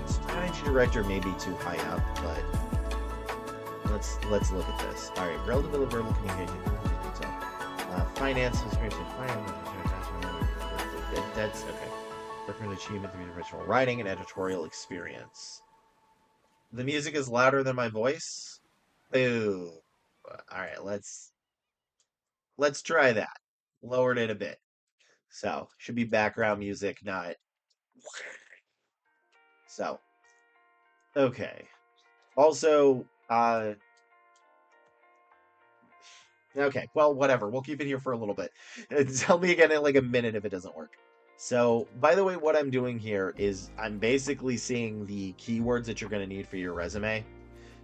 S1: strategy director, maybe too high up, but let's look at this. All right, relative verbal communication. Finance, that's okay. Different achievement through original writing and editorial experience. The music is louder than my voice. Ooh. All right, let's try that. Lowered it a bit. So, should be background music, not so. Okay. Also, okay, well, whatever. We'll keep it here for a little bit. Tell me again in like a minute if it doesn't work. So, by the way, what I'm doing here is I'm basically seeing the keywords that you're going to need for your resume.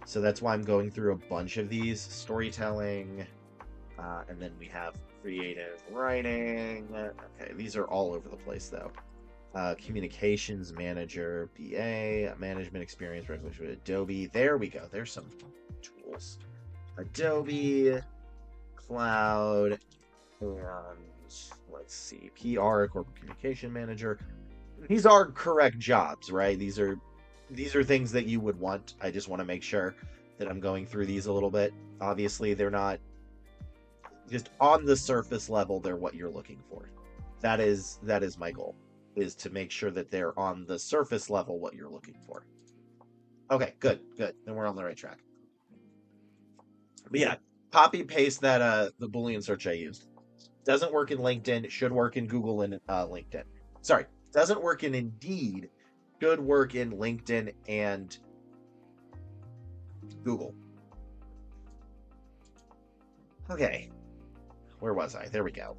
S1: So that's why I'm going through a bunch of these. Storytelling, and then we have creative writing. Okay, these are all over the place, though. Communications manager, BA, management experience, resolution, Adobe. There we go. There's some tools. Adobe, cloud, and let's see, PR, corporate communication manager. These are correct jobs, right? These are things that you would want. I just want to make sure that I'm going through these a little bit. Obviously, they're not just on the surface level. They're what you're looking for. That is my goal, is to make sure that they're on the surface level what you're looking for. Okay, good. Then we're on the right track. But yeah, copy paste that the Boolean search I used. Doesn't work in LinkedIn. It should work in Google and LinkedIn. Sorry, doesn't work in Indeed. Should work in LinkedIn and Google. Okay, where was I? There we go.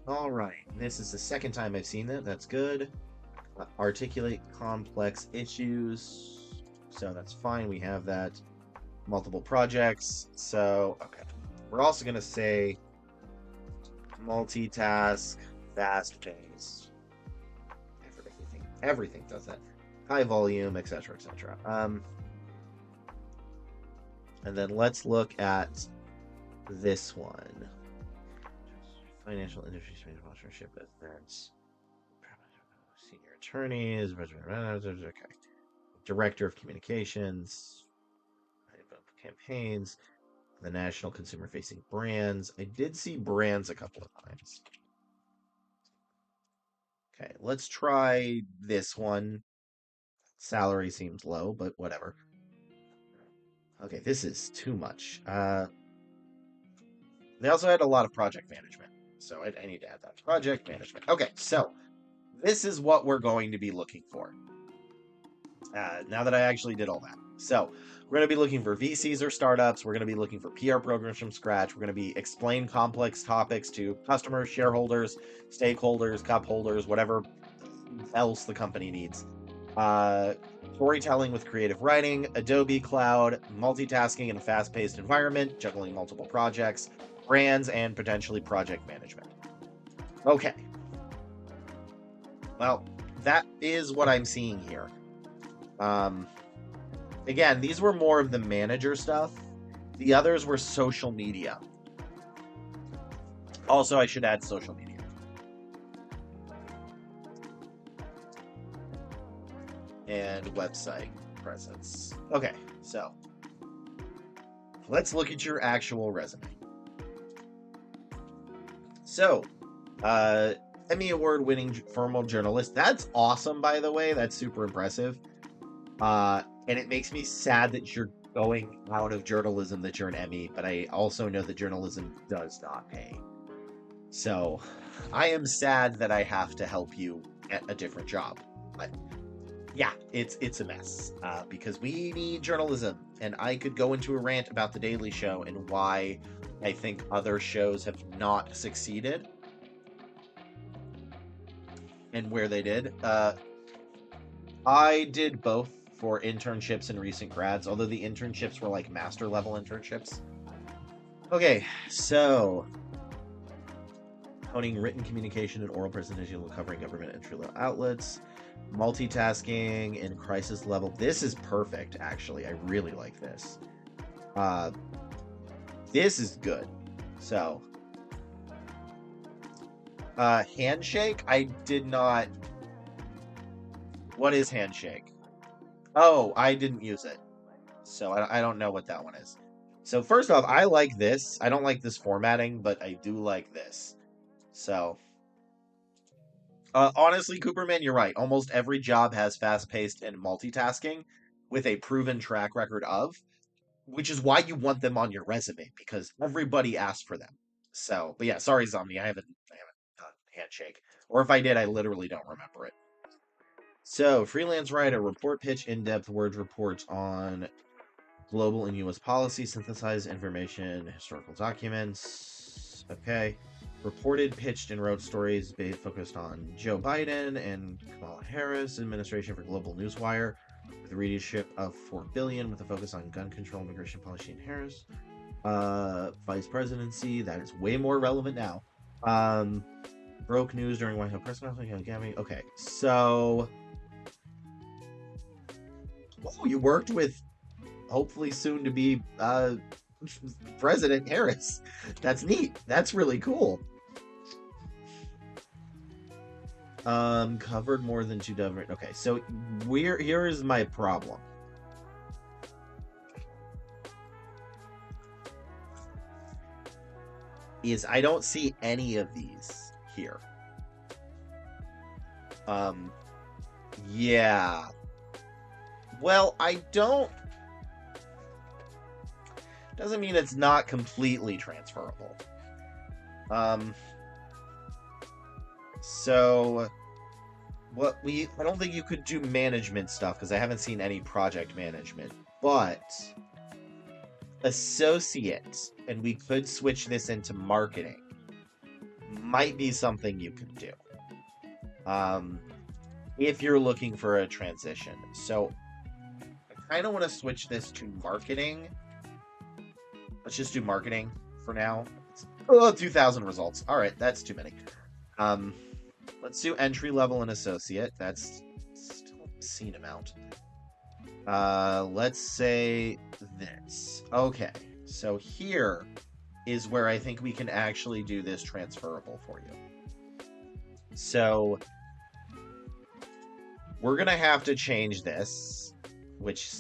S1: All right. This is the second time I've seen that. That's good. Articulate complex issues. So that's fine. We have that. Multiple projects. So, okay. We're also going to say multitask, fast-paced. Everything does that. High volume, etc., etc. And then let's look at this one. Financial industry sponsorship events. Senior attorneys. Okay. Director of communications. Campaigns. The national consumer-facing brands. I did see brands a couple of times. Okay, let's try this one. Salary seems low, but whatever. Okay, this is too much. They also had a lot of project management, so I need to add that. Project management. Okay, so this is what we're going to be looking for. Now that I actually did all that. So we're going to be looking for VCs or startups. We're going to be looking for PR programs from scratch. We're going to be explain complex topics to customers, shareholders, stakeholders, cup holders, whatever else the company needs. Storytelling with creative writing, Adobe Cloud, multitasking in a fast-paced environment, juggling multiple projects, brands, and potentially project management. Okay. Well, that is what I'm seeing here. Again, these were more of the manager stuff. The others were social media. Also, I should add social media. And website presence. Okay, so let's look at your actual resume. So, Emmy Award winning formal journalist. That's awesome, by the way. That's super impressive. And it makes me sad that you're going out of journalism, that you're an Emmy, but I also know that journalism does not pay. So I am sad that I have to help you get a different job. But yeah, it's a mess because we need journalism, and I could go into a rant about The Daily Show and why I think other shows have not succeeded and where they did. I did both for internships and recent grads, although the internships were like master level internships. Okay, so honing written communication and oral presentation while covering government entry-level outlets, multitasking in crisis level. This is perfect, actually. I really like this. This is good. So, handshake. I did not. What is handshake? Oh, I didn't use it, so I don't know what that one is. So first off, I like this. I don't like this formatting, but I do like this. So, honestly, Cooperman, you're right. Almost every job has fast-paced and multitasking with a proven track record of, which is why you want them on your resume, because everybody asked for them. So, but yeah, sorry, Zomni, I haven't done handshake. Or if I did, I literally don't remember it. So, freelance writer, report pitch in-depth word reports on global and U.S. policy, synthesize information, historical documents. Okay. Reported, pitched, and wrote stories focused on Joe Biden and Kamala Harris administration for Global Newswire, with a readership of 4 billion, with a focus on gun control, immigration policy, and Harris. Vice presidency, that is way more relevant now. Broke news during White House press conference. Okay, so you worked with hopefully soon to be President Harris. That's neat. That's really cool. Covered more than 2 dozen. Okay, so here is my problem. Is I don't see any of these here. Yeah. Well, I don't. Doesn't mean it's not completely transferable. So I don't think you could do management stuff because I haven't seen any project management, but associate, and we could switch this into marketing, might be something you could do. If you're looking for a transition. So I kind of want to switch this to marketing. Let's just do marketing for now. 2,000 results. All right, that's too many. Let's do entry level and associate. That's still an obscene amount. Let's say this. Okay, so here is where I think we can actually do this transferable for you. So we're gonna have to change this, which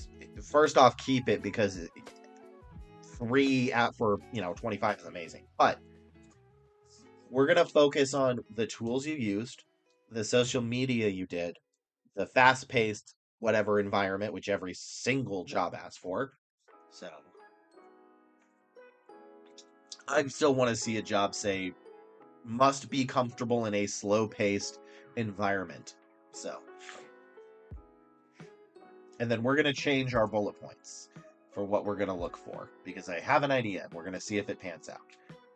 S1: first off, keep it because 3 out for 25 is amazing, but we're going to focus on the tools you used, the social media you did, the fast-paced whatever environment, which every single job asks for. So I still want to see a job say must be comfortable in a slow-paced environment. So, and then we're going to change our bullet points for what we're going to look for because I have an idea. We're going to see if it pans out.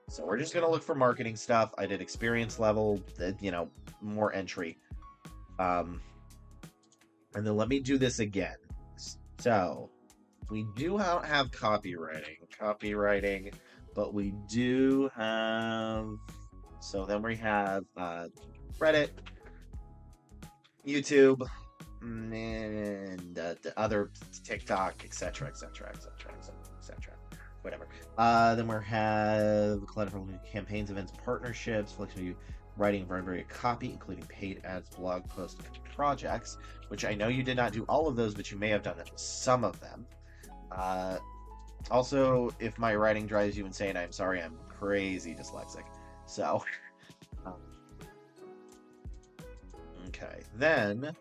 S1: So we're just going to look for marketing stuff. I did experience level, more entry. And then let me do this again. So we do have copywriting, but we do have, so then we have credit, YouTube, and the other TikTok, etc., etc., etc., etc., whatever. Then we have collateral campaigns, events, partnerships, flexibility, writing variety copy, including paid ads, blog posts, projects. Which I know you did not do all of those, but you may have done some of them. Also, if my writing drives you insane, I'm sorry. I'm crazy dyslexic. So, um, okay. Then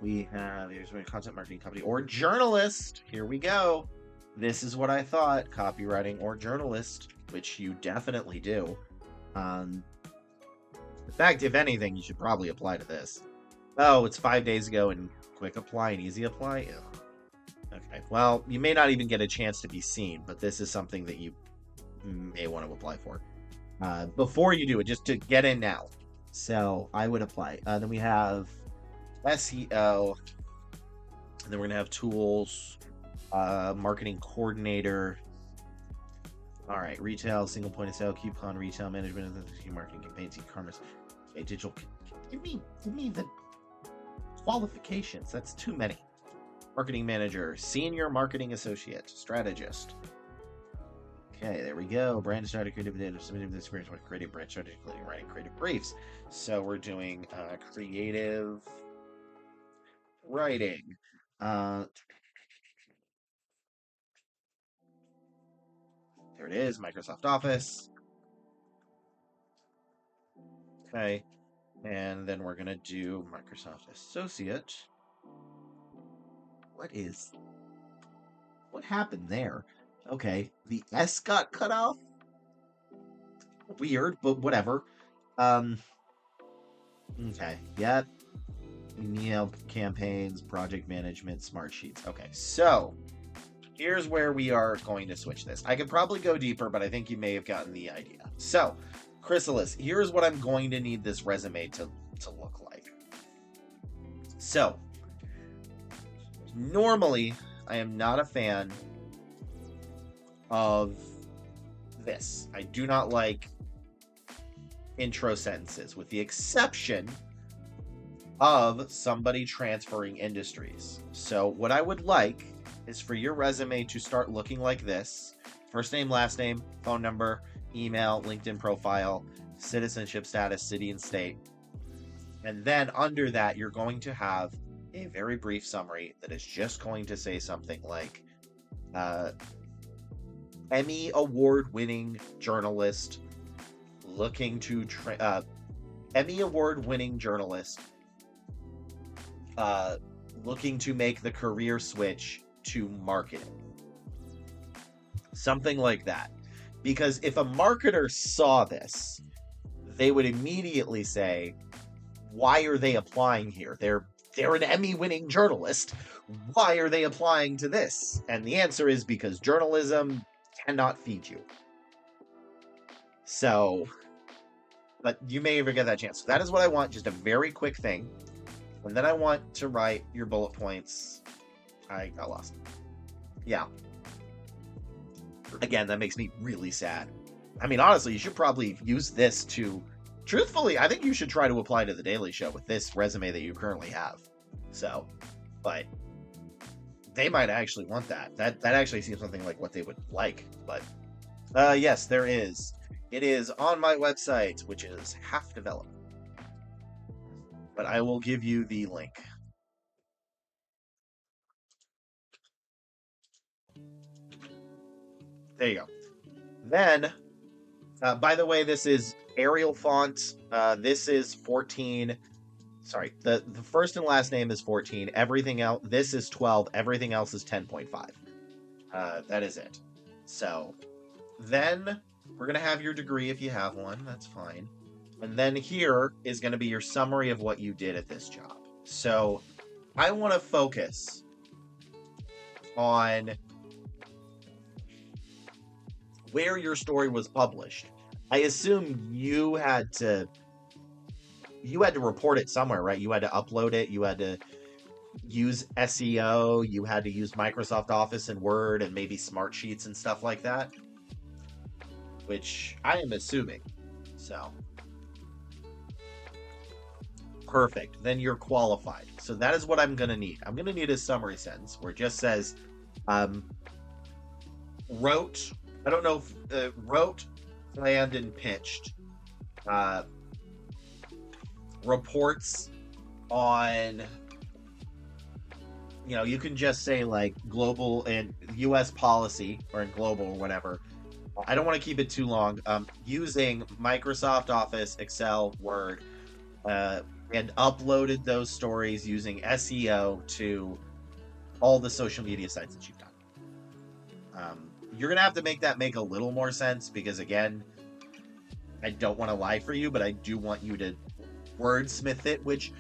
S1: we have here's a content marketing company or journalist. Here we go. This is what I thought: copywriting or journalist, which you definitely do. In fact, if anything, you should probably apply to this. Oh, it's 5 days ago and quick apply and easy apply. Ew. Okay. Well, you may not even get a chance to be seen, but this is something that you may want to apply for. Before you do it, just to get in now. So I would apply. Then we have SEO. And then we're gonna have tools, marketing coordinator. All right, retail, single point of sale, coupon, retail management, marketing campaigns, e-commerce, digital. Give me the qualifications. That's too many. Marketing manager, senior marketing associate, strategist. Okay, there we go. Brand strategy, creative data, submitting the experience with creative brand strategy, including writing creative briefs. So we're doing creative writing. There it is, Microsoft Office. Okay, and then we're gonna do Microsoft Associate. What happened there? Okay, the S got cut off. Weird, but whatever. Okay, yep. Email campaigns, project management, smart sheets. Okay, so here's where we are going to switch this. I could probably go deeper, but I think you may have gotten the idea. So, Chrysalis, here's what I'm going to need this resume to look like. So, normally, I am not a fan of this. I do not like intro sentences, with the exception of somebody transferring industries. So, what I would like is for your resume to start looking like this: first name, last name, phone number, email, LinkedIn profile, citizenship status, city and state. And then under that, you're going to have a very brief summary that is just going to say something like Emmy award winning journalist looking to Emmy award winning journalist looking to make the career switch to marketing. Something like that. Because if a marketer saw this, they would immediately say, why are they applying here? They're an Emmy-winning journalist. Why are they applying to this? And the answer is because journalism cannot feed you. So, but you may ever get that chance. So that is what I want, just a very quick thing. And then I want to write your bullet points. I got lost. Yeah. Again, that makes me really sad. I mean, honestly, you should probably use this to... Truthfully, I think you should try to apply to The Daily Show with this resume that you currently have. So, but they might actually want that. That actually seems something like what they would like. But, yes, there is. It is on my website, which is half developed. But I will give you the link. There you go. Then, by the way, this is Arial font. This is 14. Sorry, the first and last name is 14. Everything else, this is 12. Everything else is 10.5. That is it. So, then we're going to have your degree if you have one. That's fine. And then here is going to be your summary of what you did at this job. So, I want to focus on where your story was published. I assume you had to report it somewhere, right? You had to upload it, you had to use SEO, you had to use Microsoft Office and Word and maybe Smart Sheets and stuff like that, which I am assuming. So Perfect. Then you're qualified. So that is what I'm going to need. I'm going to need a summary sentence where it just says, um, wrote, I don't know if wrote, planned, and pitched uh, reports on, you can just say like global and US policy or in global or whatever. I don't want to keep it too long. Using Microsoft Office, Excel, Word, and uploaded those stories using SEO to all the social media sites that you've done. You're going to have to make that make a little more sense because, again, I don't want to lie for you, but I do want you to wordsmith it, which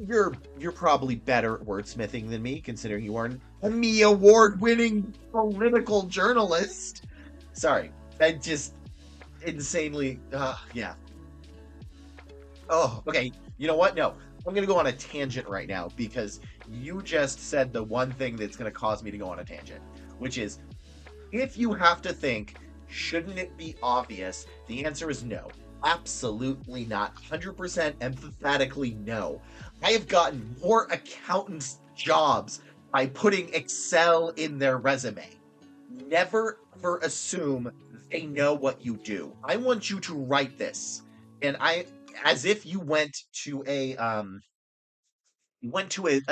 S1: you're probably better at wordsmithing than me, considering you are an Emmy award-winning political journalist. Sorry, I just insanely, yeah. Oh, okay. You know what? No, I'm going to go on a tangent right now because you just said the one thing that's going to cause me to go on a tangent, which is if you have to think, shouldn't it be obvious? The answer is no. Absolutely not. 100% emphatically no. I have gotten more accountants' jobs by putting Excel in their resume. Never ever assume they know what you do. I want you to write this. And as if you went to a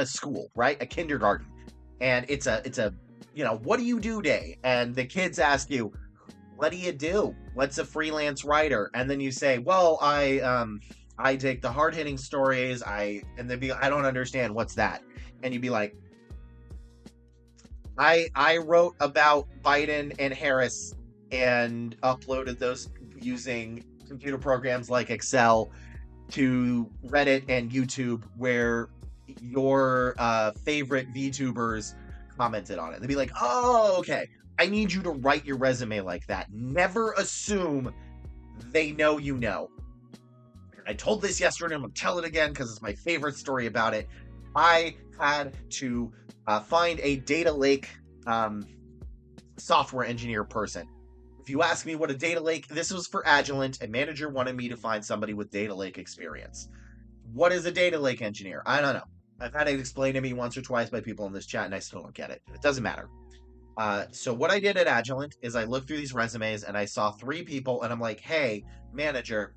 S1: school, right? A kindergarten. And it's a what do you do day? And the kids ask you, what do you do? What's a freelance writer? And then you say, well, I take the hard hitting stories. And they'd be, I don't understand. What's that? And you'd be like, I wrote about Biden and Harris and uploaded those using computer programs like Excel to Reddit and YouTube, where your favorite VTubers commented on it. They'd be like, oh, okay. I need you to write your resume like that. Never assume they know you know. I told this yesterday, I'm going to tell it again because it's my favorite story about it. I had to find a data lake software engineer person. If you ask me what a data lake, this was for Agilent. A manager wanted me to find somebody with data lake experience. What is a data lake engineer? I don't know. I've had it explained to me once or twice by people in this chat, and I still don't get it. It doesn't matter. So what I did at Agilent is I looked through these resumes, and I saw 3 people, and I'm like, hey, manager,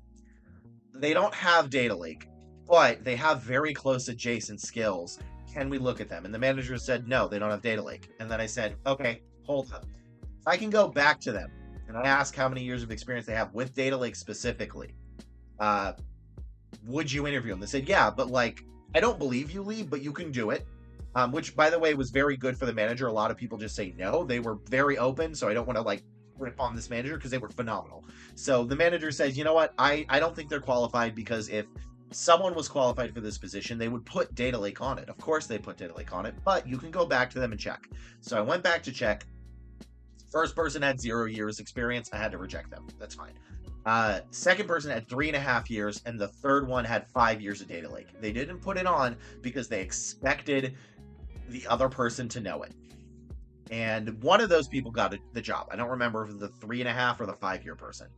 S1: they don't have data lake, but they have very close adjacent skills. Can we look at them? And the manager said, no, they don't have data lake. And then I said, okay, hold up. If I can go back to them and I ask how many years of experience they have with data lake specifically, would you interview them? They said, yeah, but I don't believe you, Lee, but you can do it. Which, by the way, was very good for the manager. A lot of people just say no. They were very open, so I don't want to rip on this manager because they were phenomenal. So the manager says, you know what? I don't think they're qualified because if someone was qualified for this position, they would put data lake on it. Of course they put data lake on it, but you can go back to them and check. So I went back to check. First person had 0 years experience. I had to reject them. That's fine. Second person had 3.5 years, and the third one had 5 years of data lake. They didn't put it on because they expected the other person to know it. And one of those people got the job. I don't remember if it was the 3.5 or the 5-year person.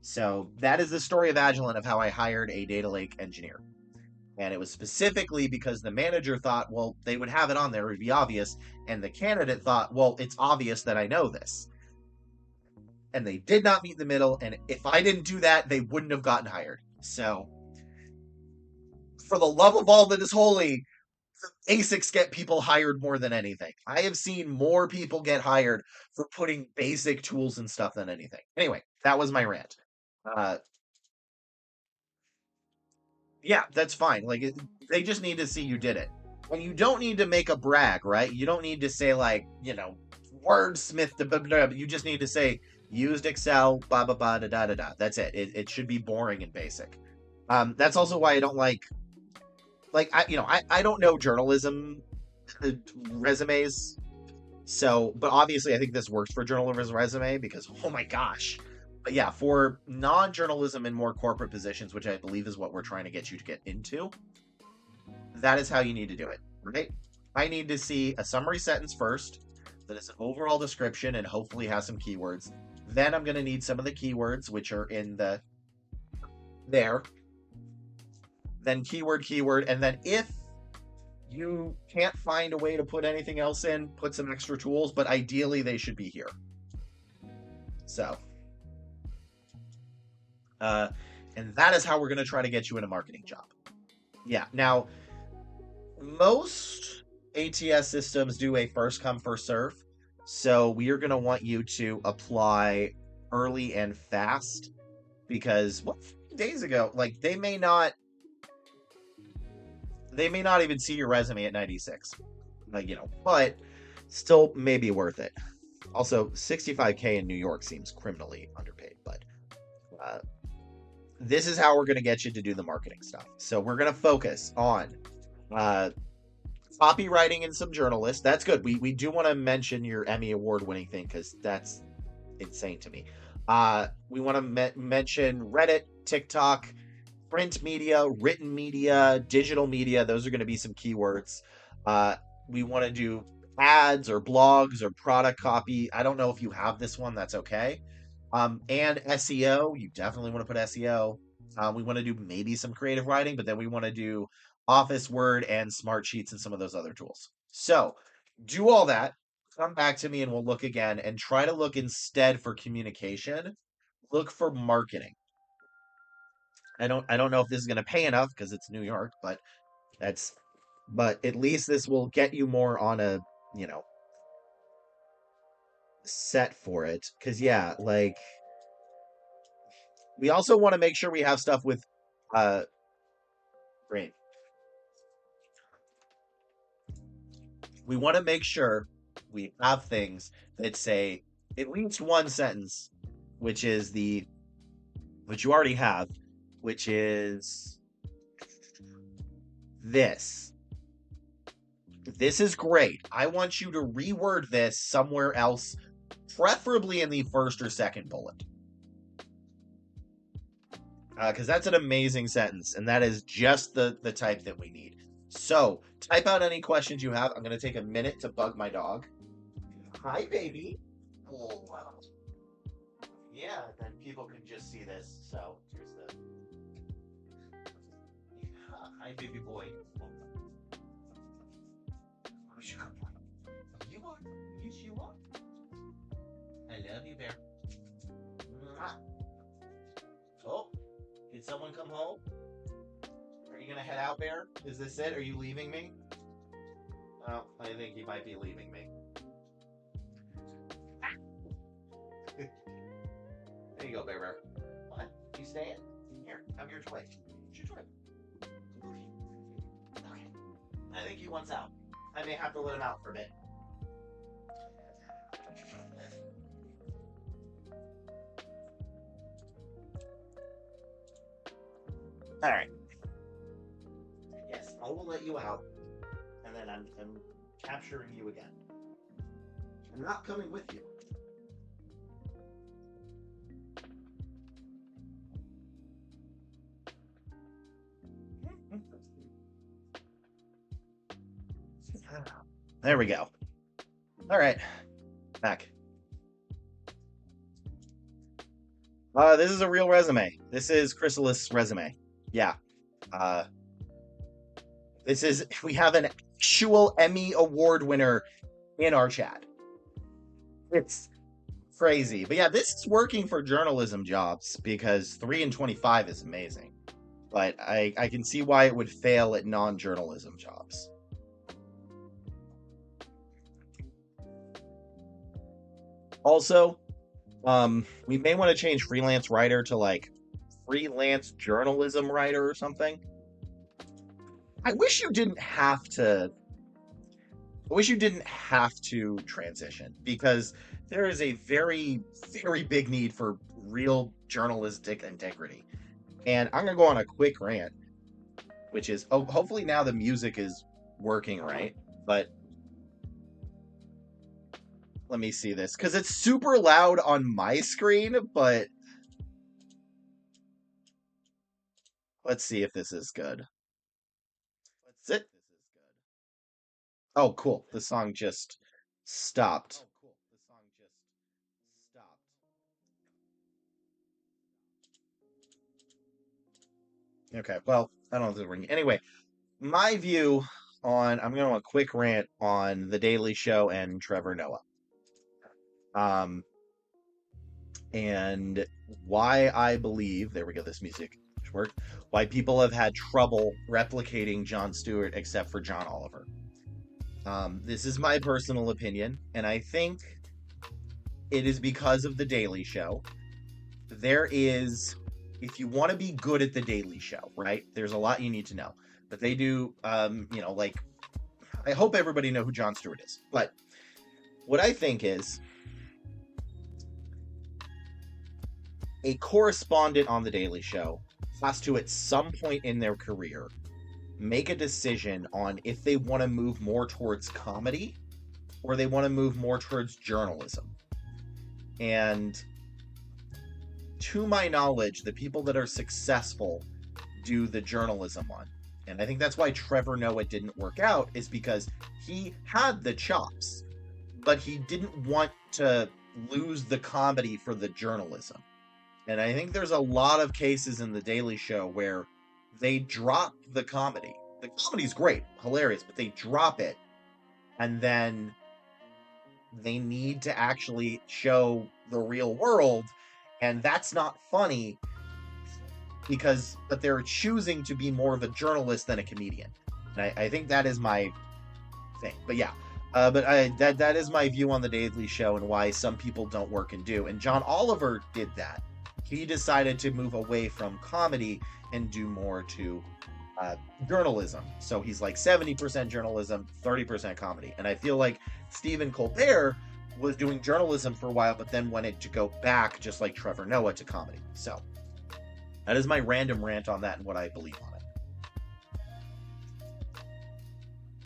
S1: So that is the story of Agilent of how I hired a data lake engineer. And it was specifically because the manager thought, well, they would have it on there, it would be obvious. And the candidate thought, well, it's obvious that I know this. And they did not meet in the middle. And if I didn't do that, they wouldn't have gotten hired. So, for the love of all that is holy, basics get people hired more than anything. I have seen more people get hired for putting basic tools and stuff than anything. Anyway, that was my rant. Yeah, that's fine. They just need to see you did it. And you don't need to make a brag, right? You don't need to say wordsmith, blah, blah, blah. You just need to say used Excel, blah, blah, blah, da, da, da, da. That's it. It should be boring and basic. That's also why I don't I don't know journalism resumes. So, but obviously I think this works for journalism resume because, oh my gosh. But yeah, for non-journalism and more corporate positions, which I believe is what we're trying to get you to get into, that is how you need to do it, right? I need to see a summary sentence first that is an overall description and hopefully has some keywords. Then I'm going to need some of the keywords, which are in there. then keyword, and then if you can't find a way to put anything else in, put some extra tools, but ideally they should be here. So, and that is how we're going to try to get you in a marketing job. Yeah. Now, most ATS systems do a first come, first serve. So we are going to want you to apply early and fast because what days ago, like they may not even see your resume at 96. Like, but still maybe worth it. Also, 65K in New York seems criminally underpaid, but this is how we're going to get you to do the marketing stuff. So we're going to focus on copywriting and some journalists. That's good. We do want to mention your Emmy award winning thing because that's insane to me. We want to mention Reddit, TikTok, print media, written media, digital media. Those are going to be some keywords. We want to do ads or blogs or product copy. I don't know if you have this one. That's okay. And SEO. You definitely want to put SEO. We want to do maybe some creative writing, but then we want to do Office, Word, and Smart Sheets and some of those other tools. So do all that. Come back to me and we'll look again and try to look instead for communication. Look for marketing. I don't know if this is going to pay enough because it's New York, but at least this will get you more on a, set for it. Cause yeah, like we also want to make sure we have stuff with great. We want to make sure we have things that say at least one sentence, which you already have, which is this. This is great. I want you to reword this somewhere else, preferably in the first or second bullet. Because that's an amazing sentence, and that is just the type that we need. So, type out any questions you have. I'm going to take a minute to bug my dog. Hi, baby. Oh, wow. Yeah, then people can just see this. So, here's the... Hi, baby boy. You are. Yes, you are. I love you, bear. Oh, did someone come home? Are you gonna head out, Bear? Is this it? Are you leaving me? Oh, I think you might be leaving me. There you go, Bear. What? You staying? Here, have your toy. What's your toy? Okay. I think he wants out. I may have to let him out for a bit. All right. Yes, I will let you out, and then I'm capturing you again. I'm not coming with you. There we go. All right, back. This is a real resume. This is Chrysalis' resume. Yeah. We have an actual Emmy Award winner in our chat. It's crazy. But yeah, this is working for journalism jobs because 3 and 25 is amazing. But I can see why it would fail at non-journalism jobs. Also, we may want to change freelance writer to like freelance journalism writer or something. I wish you didn't have to transition because there is a very, very big need for real journalistic integrity. And I'm going to go on a quick rant, which is, hopefully now the music is working right, but let me see this because it's super loud on my screen, but let's see if this is good. Let's see. Oh, cool. The song just stopped. Okay, well, I don't know if it's ringing. Anyway, my view on I'm going to a quick rant on The Daily Show and Trevor Noah. Um, and why I believe there we go. This music worked. Why people have had trouble replicating Jon Stewart except for John Oliver. This is my personal opinion, and I think it is because of The Daily Show. There is, if you want to be good at The Daily Show, right? There's a lot you need to know. But they do, like, I hope everybody know who Jon Stewart is. But what I think is a correspondent on The Daily Show has to, at some point in their career, make a decision on if they want to move more towards comedy or they want to move more towards journalism. And to my knowledge, the people that are successful do the journalism one. And I think that's why Trevor Noah didn't work out, is because he had the chops, but he didn't want to lose the comedy for the journalism. And I think there's a lot of cases in The Daily Show where they drop the comedy. The comedy's great, hilarious, but they drop it, and then they need to actually show the real world, and that's not funny but they're choosing to be more of a journalist than a comedian. And I think that is my thing. But yeah, that is my view on The Daily Show and why some people don't work and do. And John Oliver did that. He decided to move away from comedy and do more to journalism. So he's like 70% journalism, 30% comedy. And I feel like Stephen Colbert was doing journalism for a while, but then wanted to go back, just like Trevor Noah, to comedy. So that is my random rant on that and what I believe on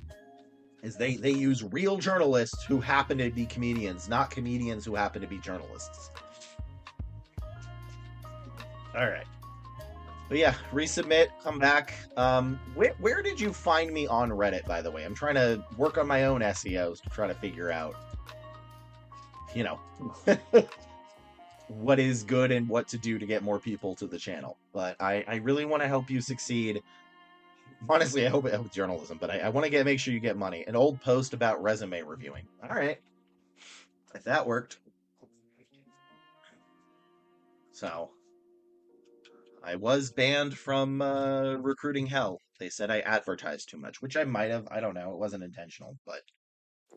S1: it. Is they use real journalists who happen to be comedians, not comedians who happen to be journalists. All right. But yeah, resubmit, come back. Where did you find me on Reddit, by the way? I'm trying to work on my own SEOs to try to figure out, what is good and what to do to get more people to the channel. But I really want to help you succeed. Honestly, I hope it helps journalism, but I want to make sure you get money. An old post about resume reviewing. All right. If that worked. So I was banned from recruiting hell. They said I advertised too much, which I might have. I don't know. It wasn't intentional, but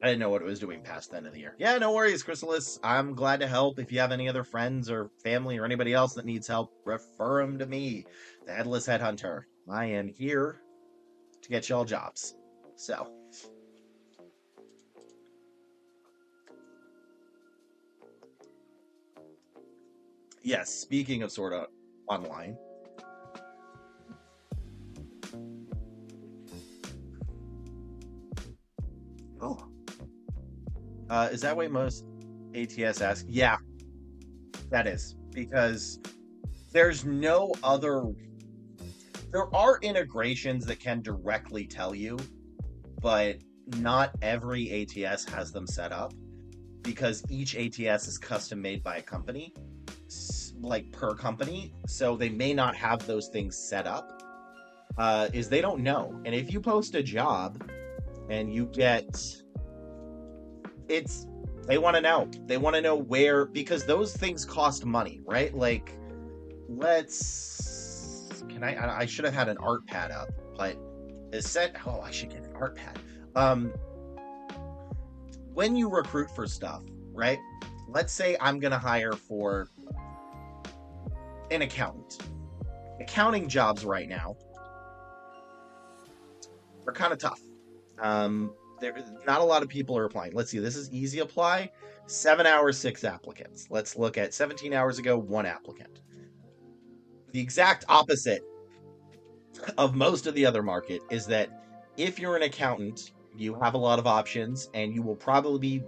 S1: I didn't know what it was doing past the end of the year. Yeah, no worries, Chrysalis. I'm glad to help. If you have any other friends or family or anybody else that needs help, refer them to me, the Headless Headhunter. I am here to get y'all jobs. So. Yes, speaking of sort of online. Oh. Is that way most ATS ask? Yeah, that is. Because there's no other... There are integrations that can directly tell you, but not every ATS has them set up, because each ATS is custom made by a company, like per company, so they may not have those things set up. Is they don't know. And if you post a job and you get... They want to know. They want to know where, because those things cost money, right? Like, I should have had an art pad up, but I should get an art pad. When you recruit for stuff, right? Let's say I'm going to hire for an accountant. Accounting jobs right now are kind of tough. Not a lot of people are applying. Let's see. This is easy apply. 7 hours, 6 applicants. Let's look at 17 hours ago, 1 applicant. The exact opposite of most of the other market is that if you're an accountant, you have a lot of options, and you will probably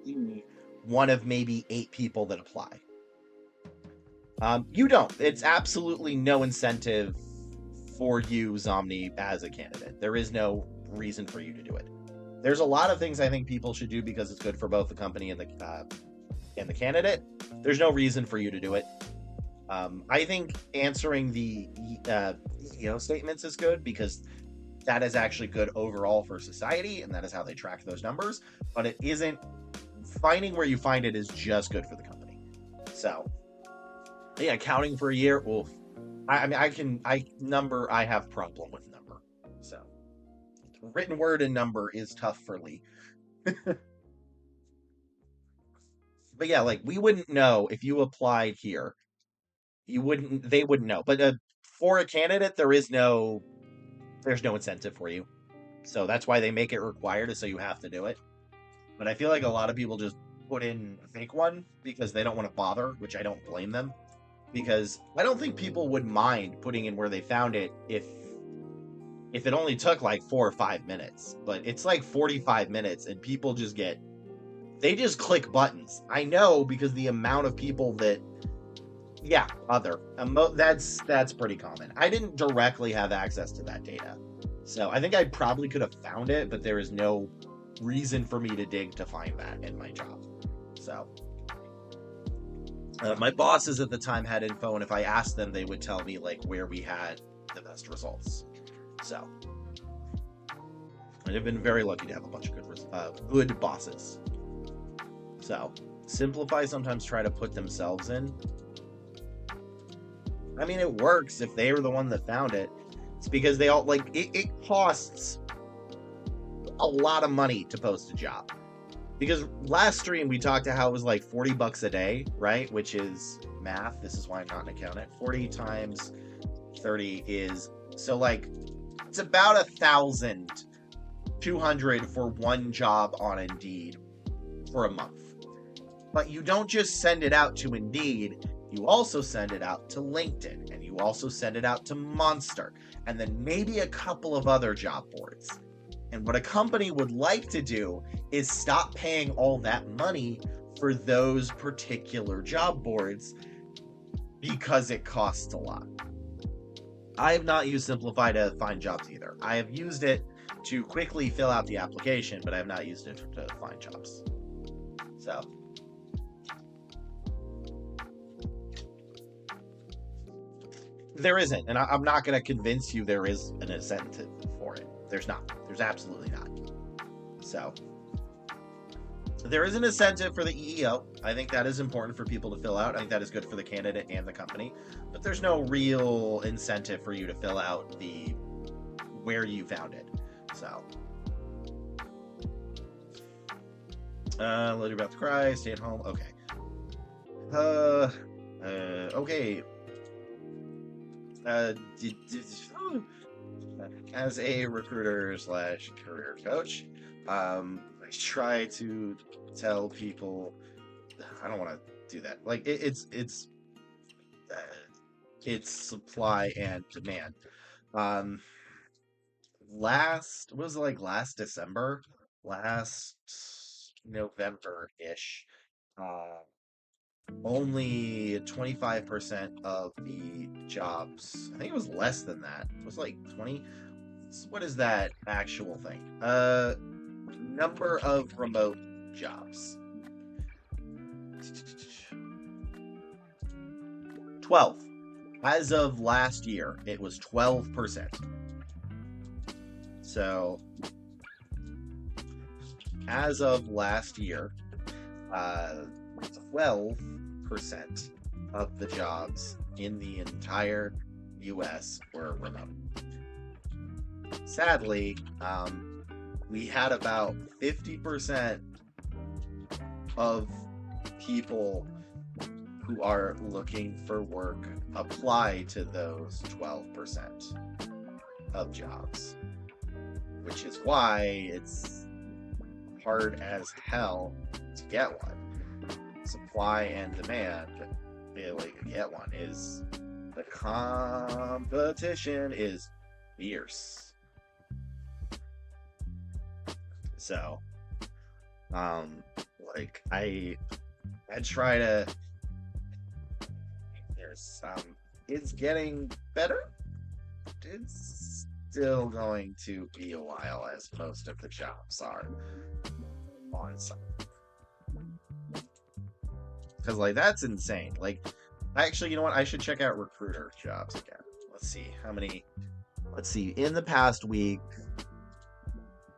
S1: be one of maybe 8 people that apply. You don't. It's absolutely no incentive for you, Zomni, as a candidate. There is no reason for you to do it. There's a lot of things I think people should do because it's good for both the company and the candidate. There's no reason for you to do it. I think answering the statements is good because that is actually good overall for society, and that is how they track those numbers. But it isn't finding where you find it is just good for the company. So, yeah, counting for a year. Oof. I mean, I have problem with number. So, written word and number is tough for Lee. But yeah, like we wouldn't know if you applied here. They wouldn't know. But for a candidate, there's no incentive for you. So that's why they make it required, so you have to do it. But I feel like a lot of people just put in a fake one because they don't want to bother, which I don't blame them. Because I don't think people would mind putting in where they found it if it only took like 4 or 5 minutes. But it's like 45 minutes and people just they just click buttons. I know because the amount of people that that's pretty common. I didn't directly have access to that data. So I think I probably could have found it, but there is no reason for me to dig to find that in my job. So my bosses at the time had info, and if I asked them, they would tell me like where we had the best results. So I've been very lucky to have a bunch of good bosses. So Simplify sometimes try to put themselves in. I mean, it works if they were the one that found it. It's because they all like it costs a lot of money to post a job. Because last stream we talked to how it was like $40 a day, right? Which is math. This is why I'm not an accountant. 40 times 30 is so like it's about 1,200 for one job on Indeed for a month. But you don't just send it out to Indeed. You also send it out to LinkedIn, and you also send it out to Monster, and then maybe a couple of other job boards. And what a company would like to do is stop paying all that money for those particular job boards because it costs a lot. I have not used Simplify to find jobs either. I have used it to quickly fill out the application, but I have not used it to find jobs. So there isn't, and I'm not going to convince you there is an incentive for it. There's not. There's absolutely not. So there is an incentive for the EEO. I think that is important for people to fill out. I think that is good for the candidate and the company. But there's no real incentive for you to fill out where you found it. So later about to cry, stay at home. Okay. Okay. As a recruiter / career coach, I try to tell people I don't want to do that. Like it's supply and demand. Last December, last November-ish, only 25% of the jobs, I think it was less than that. It was like 20. What is that actual thing? Number of remote jobs. 12. As of last year, it was 12%. So, as of last year, 12% of the jobs in the entire US were remote. Sadly, we had about 50% of people who are looking for work apply to those 12% of jobs, which is why it's hard as hell to get one. Supply and demand, like to get one, is the competition is fierce. So, like I try to. It's getting better. It's still going to be a while, as most of the jobs are on site. Because, like, that's insane. Like, Actually, you know what? I should check out recruiter jobs again. Let's see how many. Let's see. In the past week,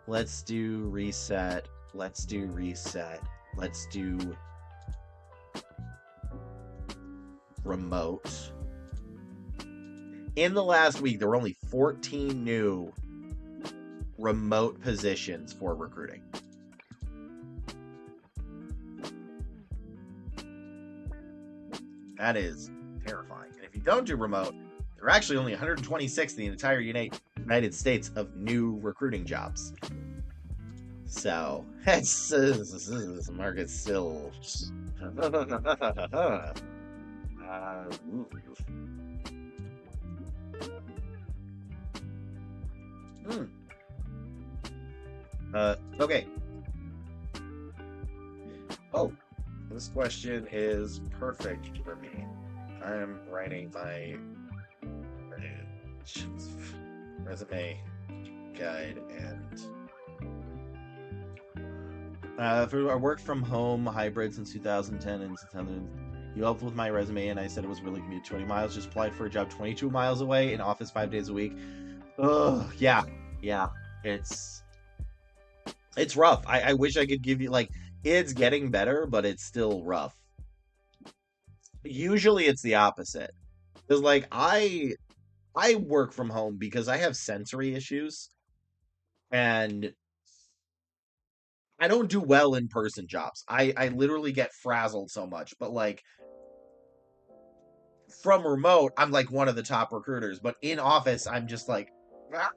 S1: let's do reset. Let's do reset. Let's do remote. In the last week, there were only 14 new remote positions for recruiting. That is terrifying. And if you don't do remote, there are actually only 126 in the entire United States of new recruiting jobs. So, it's the market's still. Okay. Oh, this question is perfect for me. I am writing my resume guide and through our work from home hybrid since 2010 and 2000. You helped with my resume, and I said it was really commute 20 miles. Just applied for a job 22 miles away in office 5 days a week. Ugh, yeah. It's rough. I wish I could give you like it's getting better, but it's still rough. Usually it's the opposite. Because like I work from home because I have sensory issues and I don't do well in person jobs. I literally get frazzled so much. But like from remote, I'm like one of the top recruiters, but in office I'm just like ah.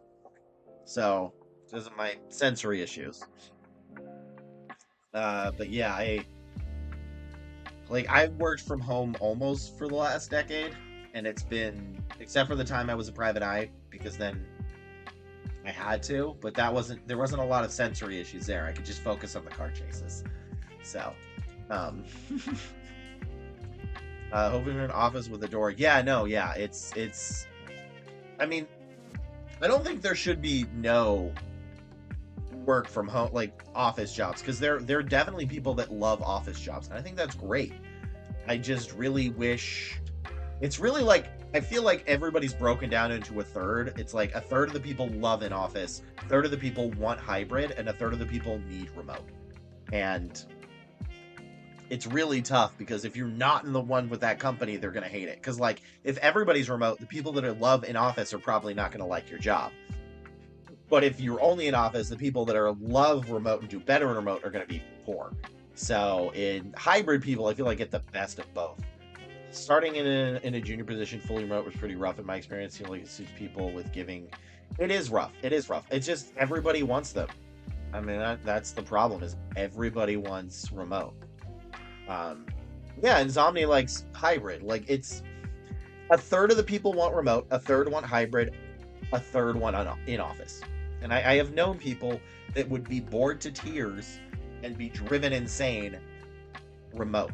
S1: So those are my sensory issues. But yeah, I've worked from home almost for the last decade, and it's been except for the time I was a private eye because then I had to, but there wasn't a lot of sensory issues there. I could just focus on the car chases. So, um, hoping for an office with a door. Yeah, no, yeah, it's. I mean, I don't think there should be no work from home like office jobs because there are definitely people that love office jobs, and I think that's great. I just really wish it's really like I feel like everybody's broken down into a third. It's like a third of the people love an office, a third of the people want hybrid, and a third of the people need remote. And it's really tough because if you're not in the one with that company, they're going to hate it. Because, like, if everybody's remote, the people that are love in office are probably not going to like your job. But if you're only in office, the people that are love remote and do better in remote are going to be poor. So in hybrid people, I feel like get the best of both. Starting in a junior position fully remote was pretty rough in my experience. I feel like it suits people with giving. It is rough. It is rough. It's just everybody wants them. I mean that's the problem is everybody wants remote. Yeah, and Zomni likes hybrid. Like it's a third of the people want remote, a third want hybrid, a third want in office. And I have known people that would be bored to tears and be driven insane remote.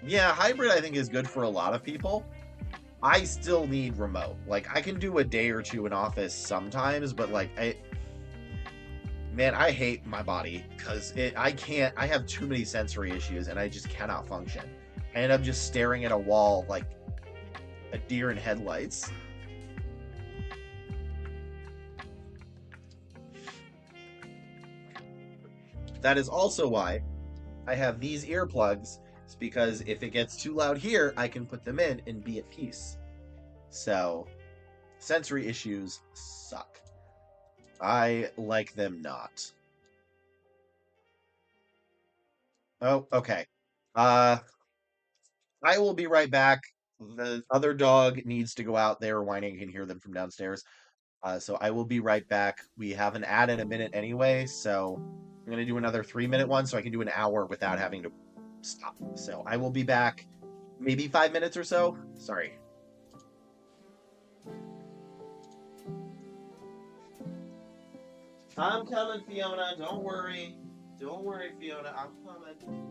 S1: Yeah, hybrid I think is good for a lot of people. I still need remote. Like I can do a day or two in office sometimes, but like I hate my body because I have too many sensory issues and I just cannot function. I end up just staring at a wall like a deer in headlights. That is also why I have these earplugs. It's because if it gets too loud here, I can put them in and be at peace. So, sensory issues suck. I like them not. Oh, okay. Uh, I will be right back. The other dog needs to go out there whining. You can hear them from downstairs. So I will be right back. We have an ad in a minute anyway, so I'm going to do another 3-minute one so I can do an hour without having to stop. So I will be back maybe 5 minutes or so. Sorry. I'm coming, Fiona. Don't worry. Don't worry, Fiona. I'm coming.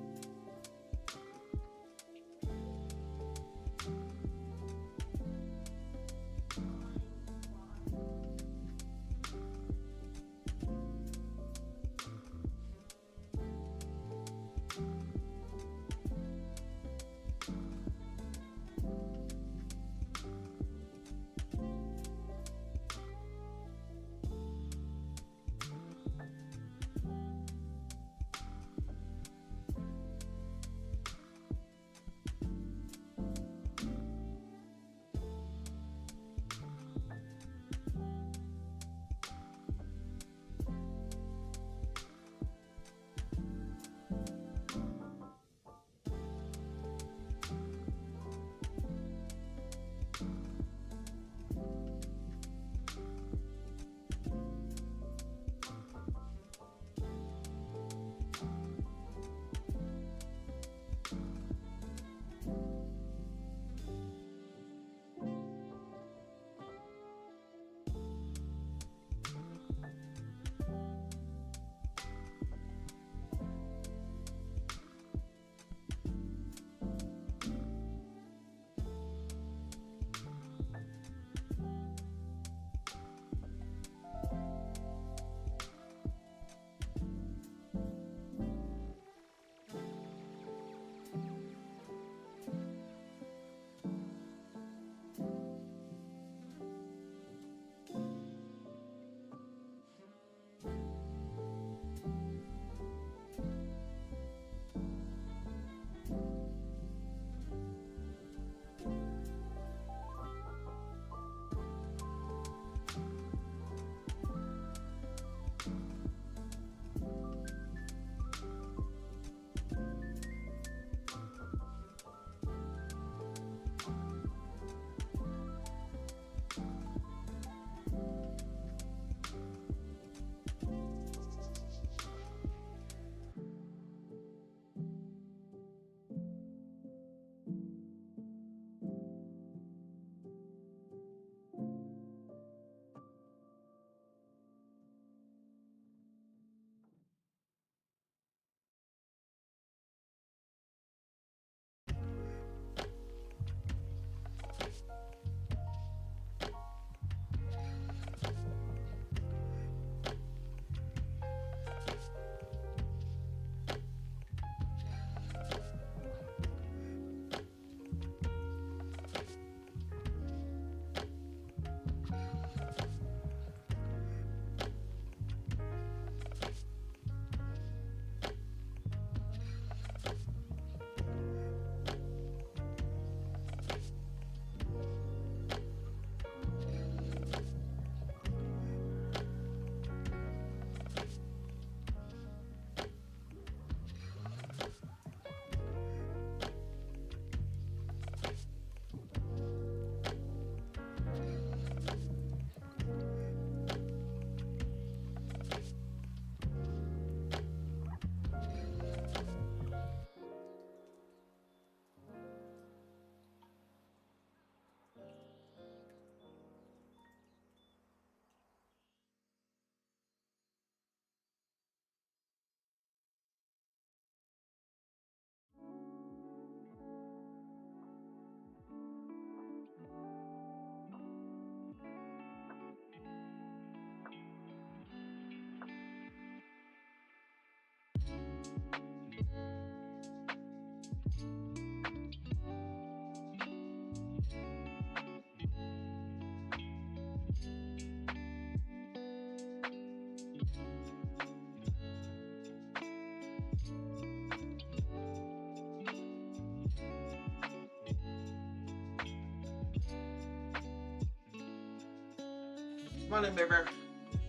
S1: Come on in, Bear Bear.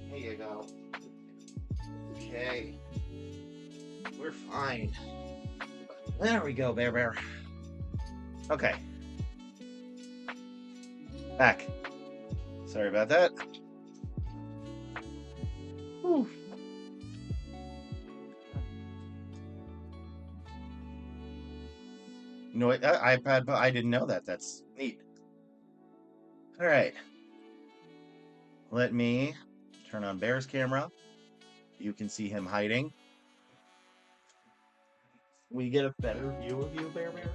S1: There you go. Okay. We're fine. There we go, Bear Bear. Okay. Back. Sorry about that. Whew. No, iPad, but I didn't know that. That's neat. All right. Let me turn on Bear's camera. You can see him hiding. We get a better view of you, Bear Bear.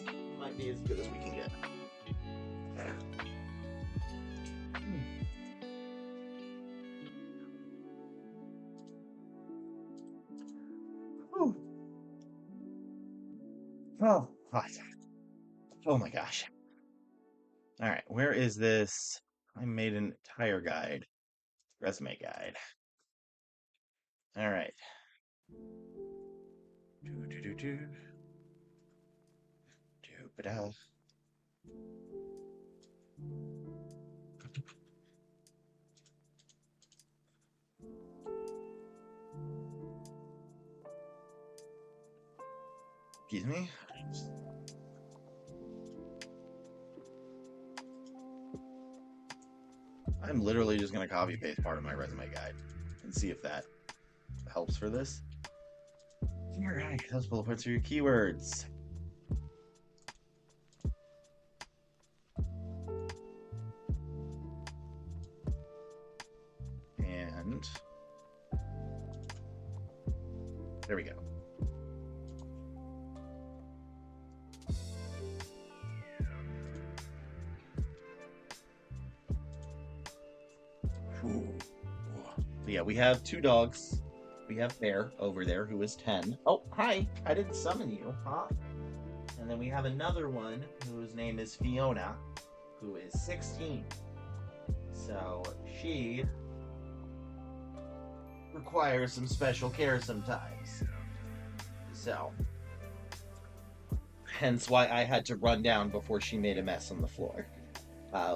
S1: That might be as good as we can get. Whew. Oh, hot. Oh my gosh. All right, where is this? I made an entire guide, resume guide. All right. Ba-da. Excuse me. I'm literally just going to copy paste part of my resume guide and see if that helps for this. All right, those bullet points are your keywords. And there we go. Yeah, we have 2 dogs. We have Bear over there who is 10. Oh, hi. I didn't summon you, huh? And then we have another one whose name is Fiona, who is 16. So she requires some special care sometimes. So hence why I had to run down before she made a mess on the floor.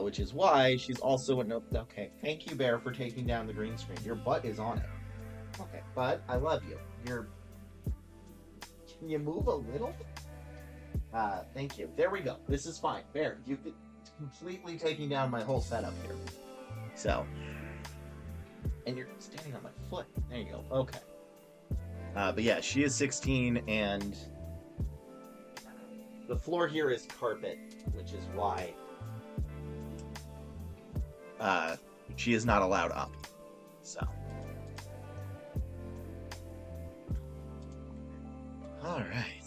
S1: Which is why she's also an... Okay, thank you, Bear, for taking down the green screen. Your butt is on it. Okay, but I love you. Can you move a little? Thank you. There we go. This is fine. Bear, you've been completely taking down my whole setup here. So... And you're standing on my foot. There you go. Okay. But yeah, she is 16, and... The floor here is carpet, which is why... she is not allowed up. So. All right.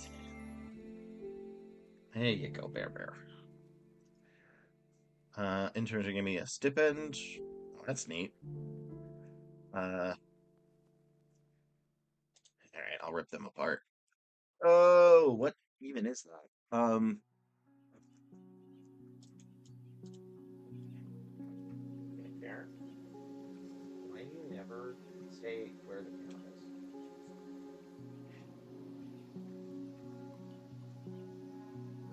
S1: There you go, Bear Bear. Interns are giving me a stipend. Oh, that's neat. All right, I'll rip them apart. Oh, what even is that? Bear. Why do you never say where the camera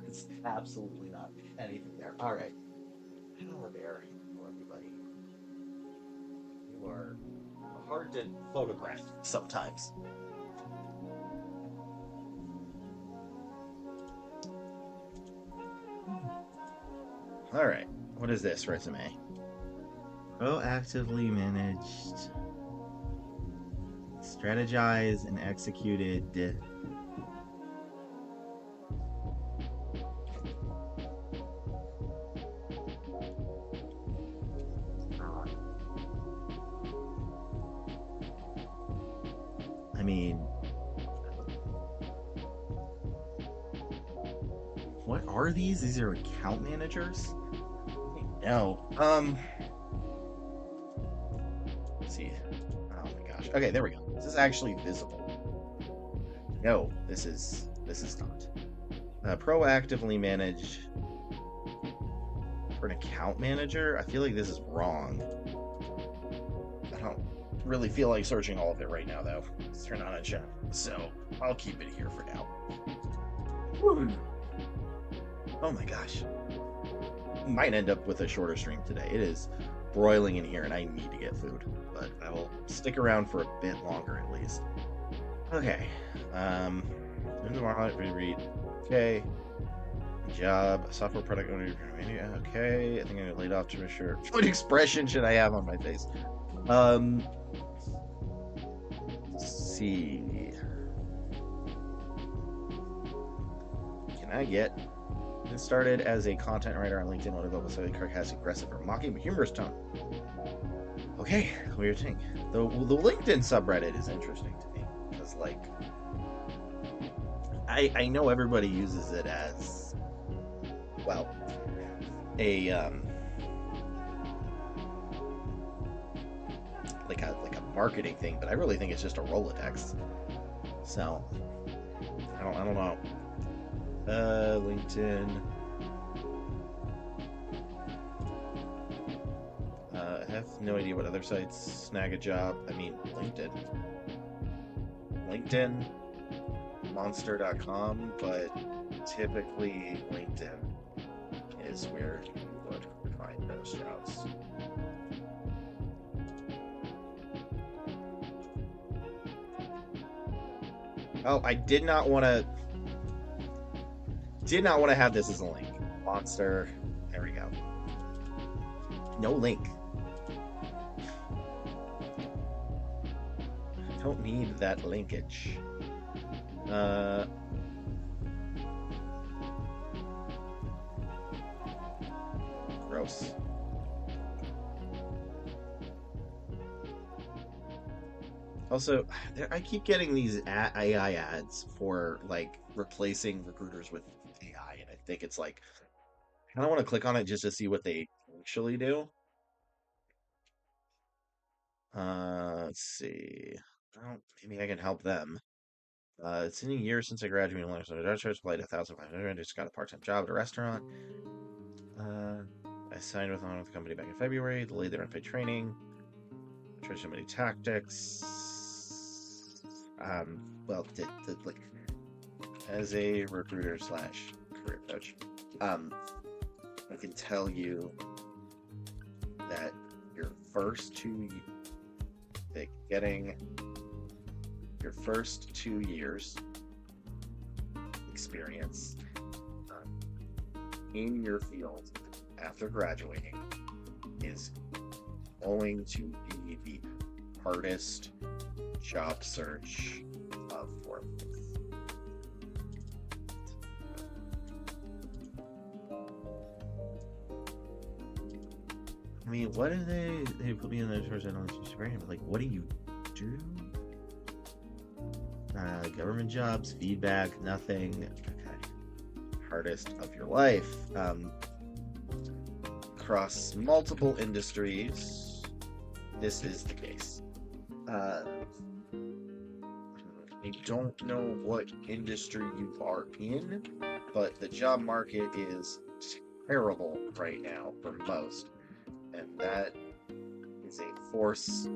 S1: is? It's absolutely not anything there. All right. Hello, Bear. Hello, everybody. You are hard to photograph sometimes. All right. What is this resume? Proactively managed, strategized, and executed. I mean, what are these? These are account managers? No. Let's see. Oh my gosh. Okay, there we go. This is actually visible. No, this is not. Proactively manage for an account manager. I feel like this is wrong. I don't really feel like searching all of it right now, though. Let's turn on a chat. So I'll keep it here for now. Oh my gosh. might end up with a shorter stream today. It is broiling in here, and I need to get food, but I will stick around for a bit longer at least. Okay. In the market, reread. Okay. Job, software product owner. Okay. I think I got laid off to be sure. What expression should I have on my face? Let's see. Can I get it started as a content writer on LinkedIn, will develop a slightly sarcastic, aggressive, or mocking but humorous tone. Okay, weird thing. The LinkedIn subreddit is interesting to me because, like, I know everybody uses it as well a like a marketing thing, but I really think it's just a Rolodex. So I don't know. LinkedIn. I have no idea what other sites snag a job. I mean, LinkedIn, Monster.com, but typically LinkedIn is where you would find those jobs. Oh, I did not want to have this as a link. Monster. There we go. No link. Don't need that linkage. Gross. Also, I keep getting these AI ads for like replacing recruiters with AI, and I think it's like I don't want to click on it just to see what they actually do. Let's see. Well, maybe I can help them. It's been a year since I graduated. So I just applied 1,500. I just got a part-time job at a restaurant. I signed with the company back in February. Delayed their unpaid training. Tried so many tactics. Well, like as a recruiter slash career coach, I can tell you that your first two, like getting your first 2 years experience in your field after graduating is going to be the hardest job search of work. I mean, what do they put me in the first but like, what do you do? Government jobs, feedback, nothing. Okay. Hardest of your life. Across multiple industries, this is the case. I don't know what industry you are in, but the job market is terrible right now for most, and that is a force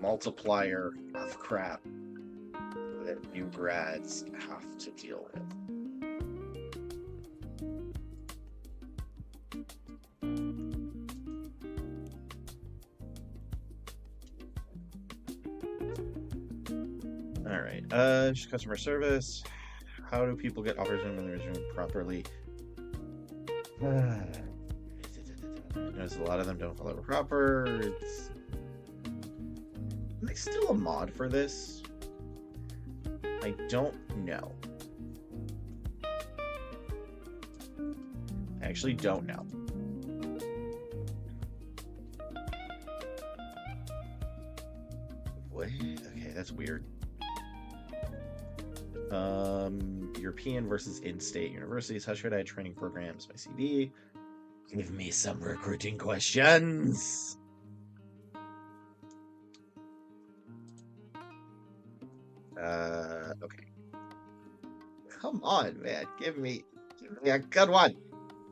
S1: multiplier of crap that new grads have to deal with. All right, just customer service. How do people get offers when they're resumed properly? Notice a lot of them don't follow proper. Am I still a mod for this? I don't know. I actually don't know. What? Okay, that's weird. European versus in-state universities. How should I training programs? My CV. Give me some recruiting questions. Okay. Come on, man. Give me a good one.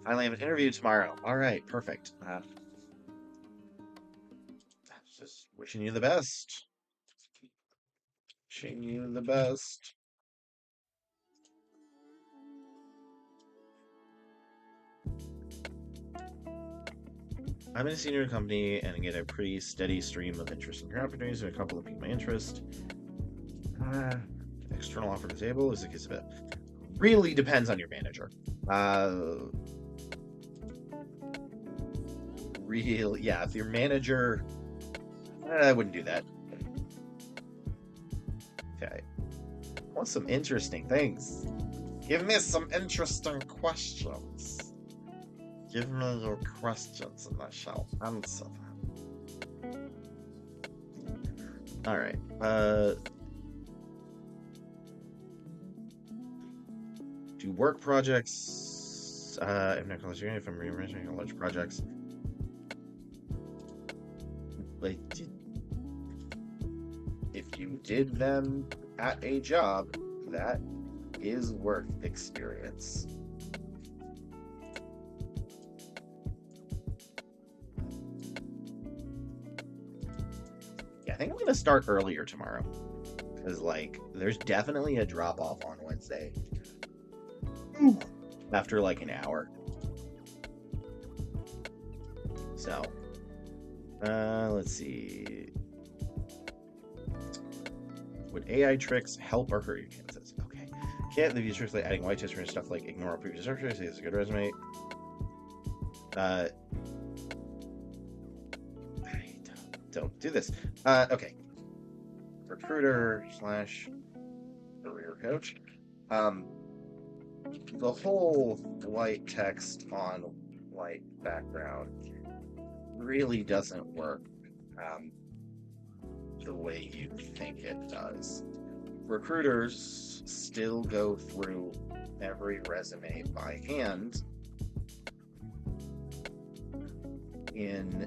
S1: Finally have an interview tomorrow. All right, perfect. Just wishing you the best. Wishing you the best. I'm in a senior company and get a pretty steady stream of interesting opportunities, and a couple of pique my interest. External offer to the table is a case of it. Really depends on your manager. Really, yeah. If your manager, I wouldn't do that. Okay. I want some interesting things. Give me some interesting questions. Give me your questions and I shall answer them. Alright. Do work projects. I'm not college if I'm rearranging large projects. Like, if you did them at a job, that is work experience. Yeah, I think I'm gonna start earlier tomorrow, because like there's definitely a drop off on Wednesday after like an hour. So let's see. Would AI tricks help or hurt your chances? Okay. Can't the tricks like adding white text and stuff like ignore previous structure, say it's a good resume. Don't do this. Okay. Recruiter / career coach. The whole white text on white background really doesn't work the way you think it does. Recruiters still go through every resume by hand in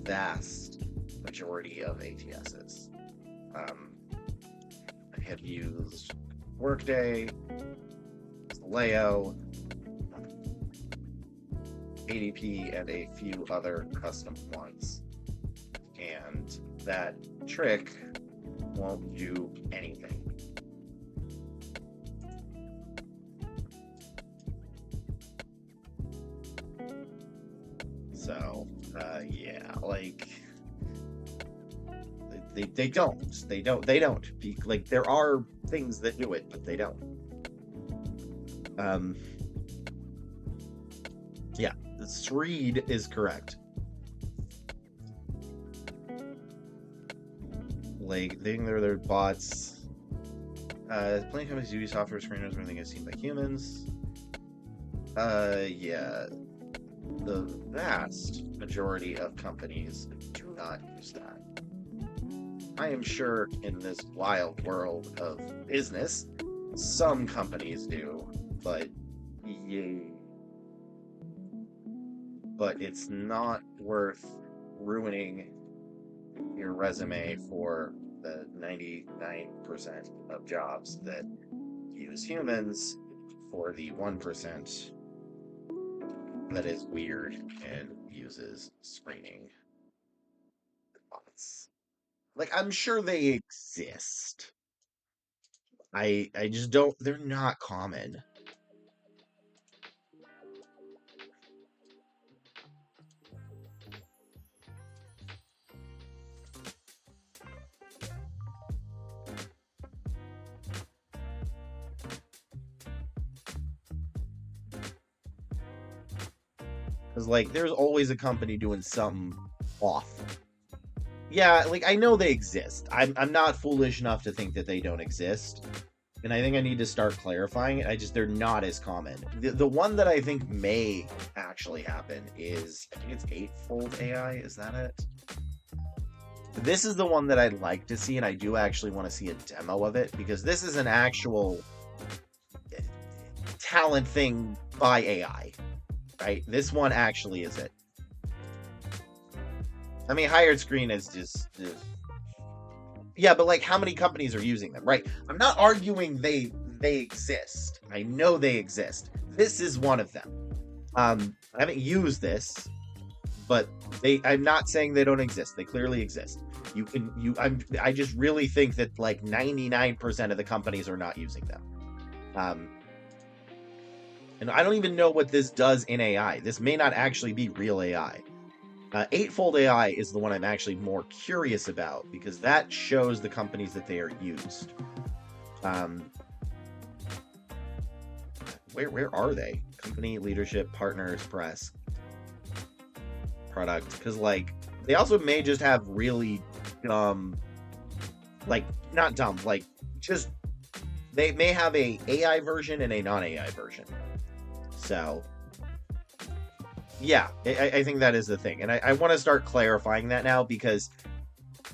S1: vast majority of ATSs. I have used Workday, Taleo, ADP, and a few other custom ones. And that trick won't do anything. So, yeah, like they don't. Like there are things that do it, but they don't. Yeah, Sreed is correct. Like they think they're bots. Plenty of companies use software screeners when they get seen by humans. Yeah. The vast majority of companies do not use that. I am sure in this wild world of business, some companies do, but it's not worth ruining your resume for the 99% of jobs that use humans for the 1% that is weird and uses screening bots. Like, I'm sure they exist. I just don't, they're not common. Because, like, there's always a company doing something off. Yeah, like, I know they exist. I'm not foolish enough to think that they don't exist. And I think I need to start clarifying it. They're not as common. The one that I think may actually happen is, I think it's Eightfold AI. Is that it? This is the one that I'd like to see, and I do actually want to see a demo of it, because this is an actual talent thing by AI, right? This one actually is it. I mean, hired screen is just yeah, but like, how many companies are using them, right? I'm not arguing they exist. I know they exist. This is one of them. I haven't used this, but I'm not saying they don't exist. They clearly exist. I just really think that like 99% of the companies are not using them. And I don't even know what this does in AI. This may not actually be real AI. Eightfold AI is the one I'm actually more curious about because that shows the companies that they are used. Where are they? Company, leadership, partners, press, product. Because like they also may just have really dumb, like not dumb, like just they may have a AI version and a non-AI version. So yeah, I think that is the thing, and I want to start clarifying that now because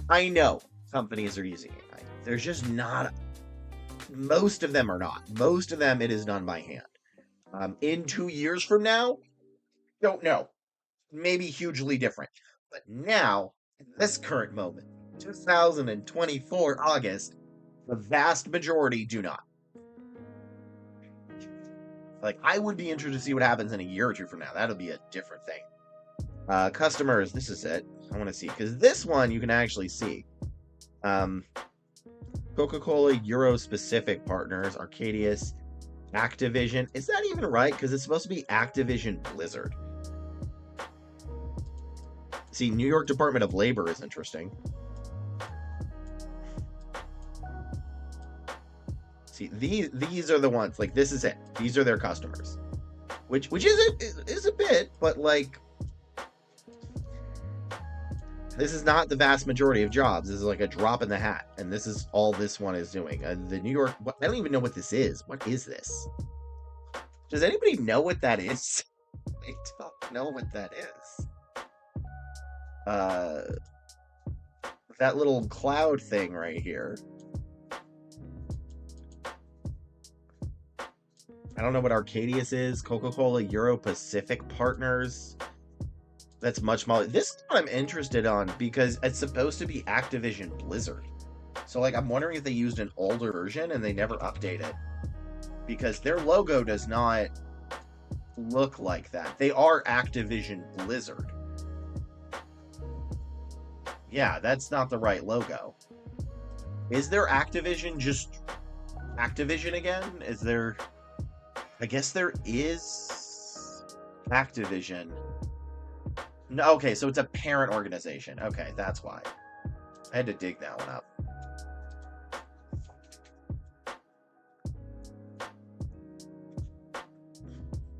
S1: I know companies are using AI. There's just not. Most of them are not. Most of them, it is done by hand. In 2 years from now, don't know. Maybe hugely different. But now, in this current moment, 2024 August, the vast majority do not. Like, I would be interested to see what happens in a year or two from now. That'll be a different thing. Customers, this is it. I want to see, because this one you can actually see. Coca-Cola Euro-specific partners, Arcadius, Activision. Is that even right? Because it's supposed to be Activision Blizzard. See, New York Department of Labor is interesting. See, these are the ones. Like, this is it. These are their customers. Which is a bit, but like this is not the vast majority of jobs. This is like a drop in the hat, and this is all this one is doing. The New York, I don't even know what this is. What is this? Does anybody know what that is? I don't know what that is. That little cloud thing right here. I don't know what Arcadius is. Coca-Cola Euro Pacific Partners. That's much smaller. This is what I'm interested on because it's supposed to be Activision Blizzard. So, like, I'm wondering if they used an older version and they never update it. Because their logo does not look like that. They are Activision Blizzard. Yeah, that's not the right logo. Is there Activision just Activision again? Is there... I guess there is Activision. No, okay, so it's a parent organization. Okay, that's why. I had to dig that one up.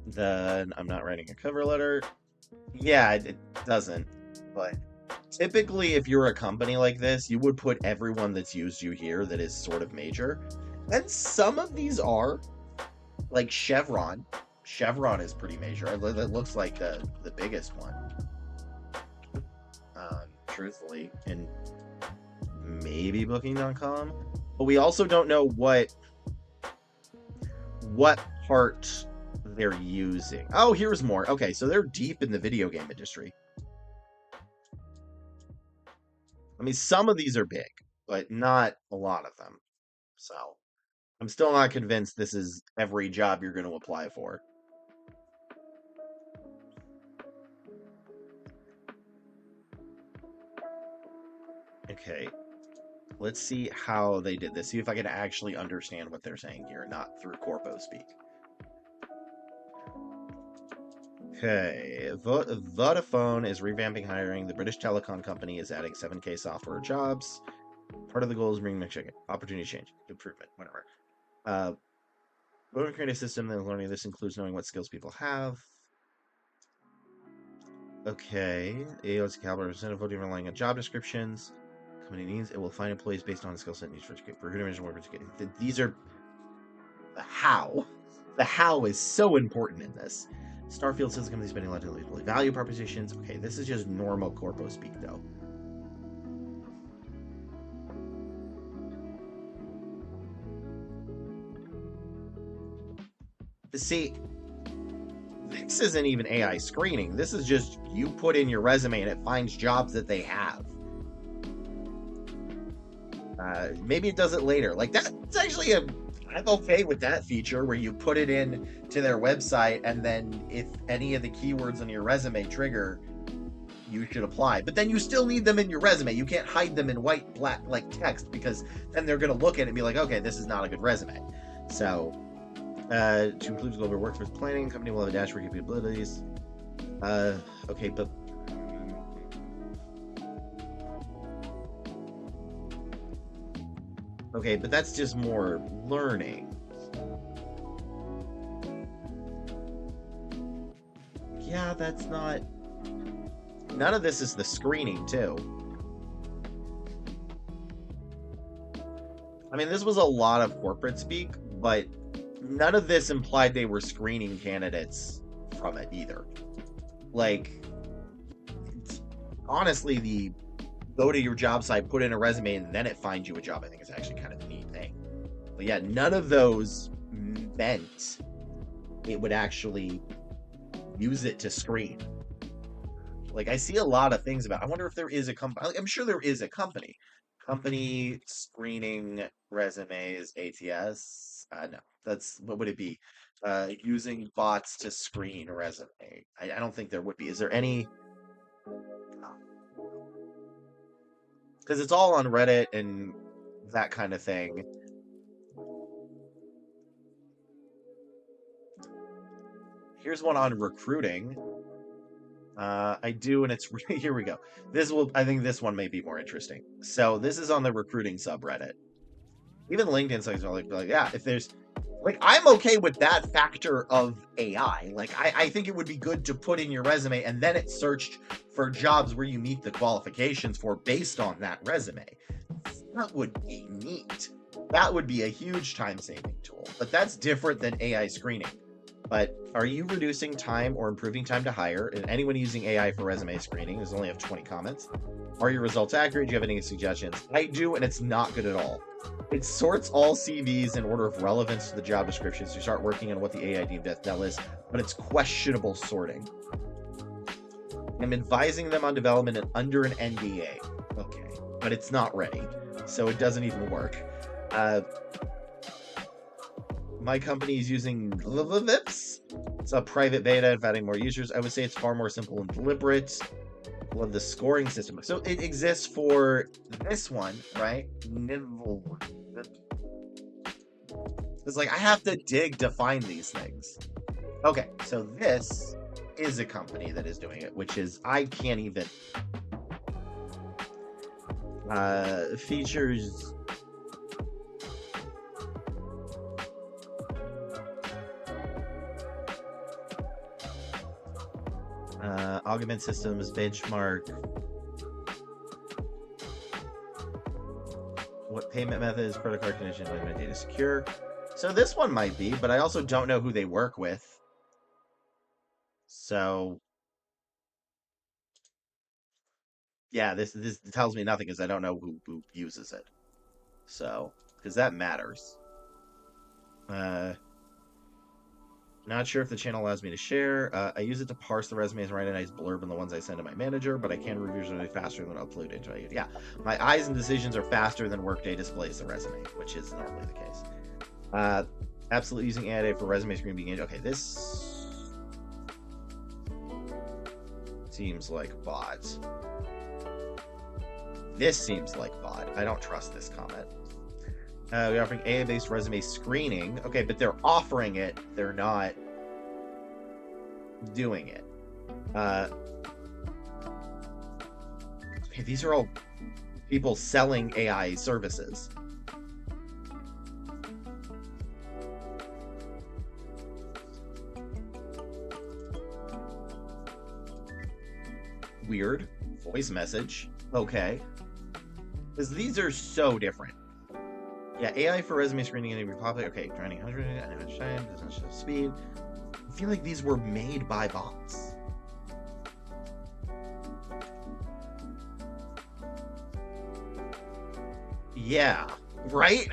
S1: Then I'm not writing a cover letter. Yeah, it doesn't. But typically, if you're a company like this, you would put everyone that's used you here that is sort of major. And some of these are. Like Chevron. Chevron is pretty major. It looks like the biggest one. Truthfully. And maybe Booking.com. But we also don't know what part they're using. Oh, here's more. Okay, so they're deep in the video game industry. I mean, some of these are big, but not a lot of them. So, I'm still not convinced this is every job you're going to apply for. Okay, let's see how they did this. See if I can actually understand what they're saying here, not through corpo speak. Okay, Vodafone is revamping hiring. The British telecom company is adding 7K software jobs. Part of the goal is bringing opportunity change, improvement, whatever. We're creating a system that learning this includes knowing what skills people have. Okay, AO's caliber of voting relying on job descriptions. Company needs it will find employees based on the skill set needs for recruiting workers. These are the how. The how is so important in this. Starfield says the company's spending a lot of value propositions. Okay, this is just normal corpo speak though. See, this isn't even AI screening. This is just you put in your resume and it finds jobs that they have. Maybe it does it later. Like that's actually I'm okay with that feature where you put it in to their website and then if any of the keywords on your resume trigger, you should apply. But then you still need them in your resume. You can't hide them in white, black, like text because then they're going to look at it and be like, okay, this is not a good resume. So, to include global workforce planning, company will have a dashboard capabilities. Okay, but Okay, but that's just more learning. Yeah, that's not... None of this is the screening, too. I mean, this was a lot of corporate speak, but none of this implied they were screening candidates from it either. Like, honestly, the go to your job site, put in a resume, and then it finds you a job, I think is actually kind of a neat thing. But yeah, none of those meant it would actually use it to screen. Like, I see a lot of things about, I wonder if there is a company, I'm sure there is a company screening resumes, ATS. No, that's, what would it be? Using bots to screen a resume. I don't think there would be. Is there any? Because it's all on Reddit and that kind of thing. Here's one on recruiting. I do, and it's here we go. I think this one may be more interesting. So this is on the recruiting subreddit. Even LinkedIn sites are like, yeah, if there's like, I'm okay with that factor of AI. Like, I think it would be good to put in your resume and then it searched for jobs where you meet the qualifications for based on that resume. That would be neat. That would be a huge time saving tool. But that's different than AI screening. But are you reducing time or improving time to hire? And anyone using AI for resume screening, there's only have 20 comments. Are your results accurate? Do you have any suggestions? I do, and it's not good at all. It sorts all CVs in order of relevance to the job descriptions. You start working on what the AI deemed that list, but it's questionable sorting. I'm advising them on development and under an NDA. Okay, but it's not ready, so it doesn't even work. My company is using Vips. It's a private beta of adding more users. I would say it's far more simple and deliberate. Love the scoring system. So it exists for this one, right? It's like I have to dig to find these things. Okay, so this is a company that is doing it, which is I can't even features. Augment systems, benchmark. What payment methods, credit card conditions, my data secure. So this one might be, but I also don't know who they work with. So yeah, this tells me nothing because I don't know who uses it. So because that matters. Not sure if the channel allows me to share. I use it to parse the resumes and write a nice blurb on the ones I send to my manager, but I can review really faster than upload into it. Yeah, my eyes and decisions are faster than Workday displays the resume, which is normally the case. Absolutely using AI for resume screen being okay. This seems like bot. This seems like bot. I don't trust this comment. We're offering AI-based resume screening. Okay, but they're offering it. They're not doing it. Okay, these are all people selling AI services. Weird. Voice message. Okay. Because these are so different. Yeah, AI for resume screening and Republic. Okay, training 100 time, speed. I feel like these were made by bots. Yeah, right?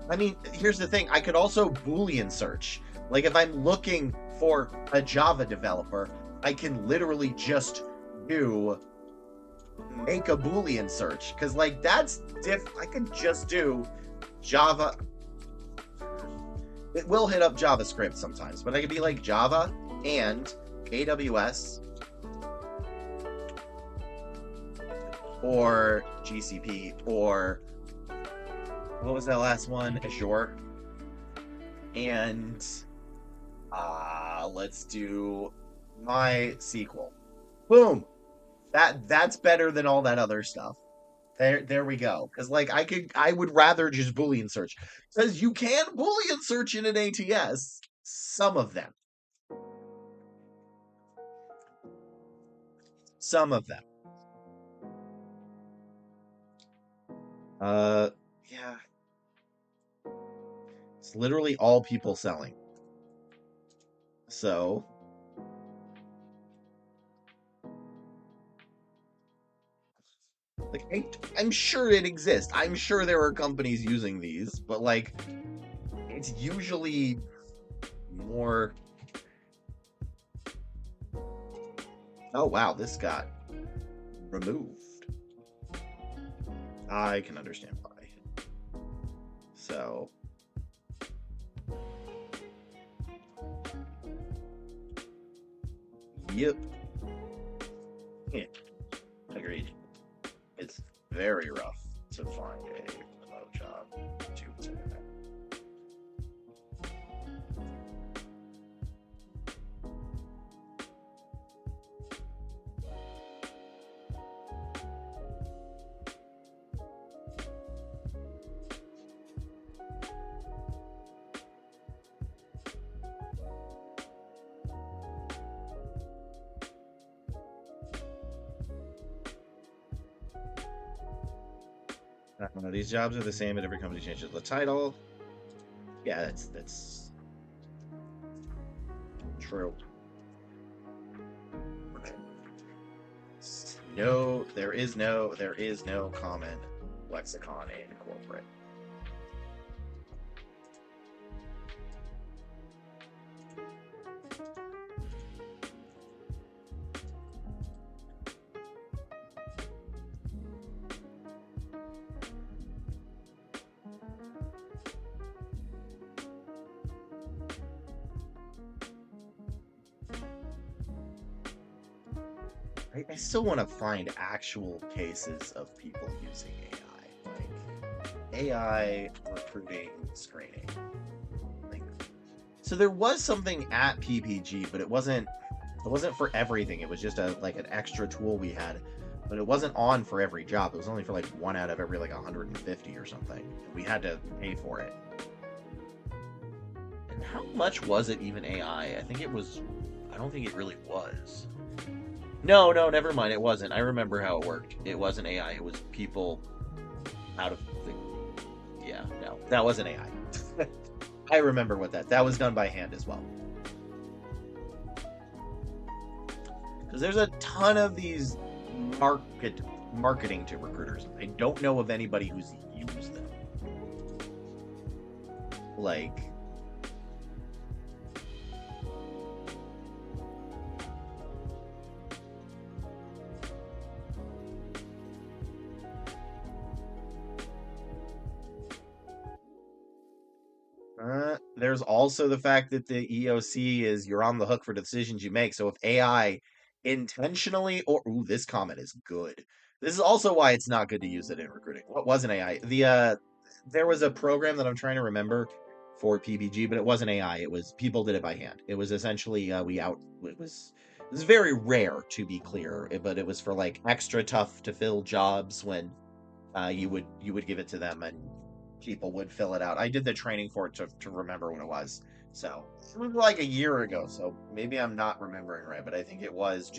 S1: I mean, here's the thing. I could also Boolean search. Like, if I'm looking for a Java developer, I can literally just make a Boolean search, because like that's I could just do Java. It will hit up JavaScript sometimes, but I could be like Java and AWS or GCP or what was that last one? Azure. And let's do MySQL. Boom. That's better than all that other stuff. There we go. Because like I would rather just Boolean search. Because you can Boolean search in an ATS. Some of them. Some of them. Uh, yeah. It's literally all people selling. So, like, I'm sure it exists. I'm sure there are companies using these, but like, it's usually more. Oh wow, this got removed. I can understand why. So, yep. Yeah, agreed. It's very rough to find a remote job to these jobs are the same, but every company changes the title. Yeah, that's true. No, there is no common lexicon in corporate. I still want to find actual cases of people using AI, like AI recruiting screening. Like, so there was something at PPG, but it wasn't for everything. It was just a like an extra tool we had, but it wasn't on for every job. It was only for like one out of every like 150 or something. We had to pay for it. And how much was it even AI? I think it was. I don't think it really was. No, never mind. It wasn't. I remember how it worked. It wasn't AI. It was people out of the. Yeah, no, that wasn't AI. I remember what that was done by hand as well. Because there's a ton of these marketing to recruiters. I don't know of anybody who's used them. Like, there's also the fact that the EOC is you're on the hook for decisions you make. So if AI intentionally or ooh, this comment is good. This is also why it's not good to use it in recruiting. What was an AI? There was a program that I'm trying to remember for PPG, but it wasn't AI. It was people did it by hand. It was essentially it was very rare to be clear, but it was for like extra tough to fill jobs when you would give it to them and people would fill it out. I did the training for it to remember when it was. So it was like a year ago. So maybe I'm not remembering right, but I think it was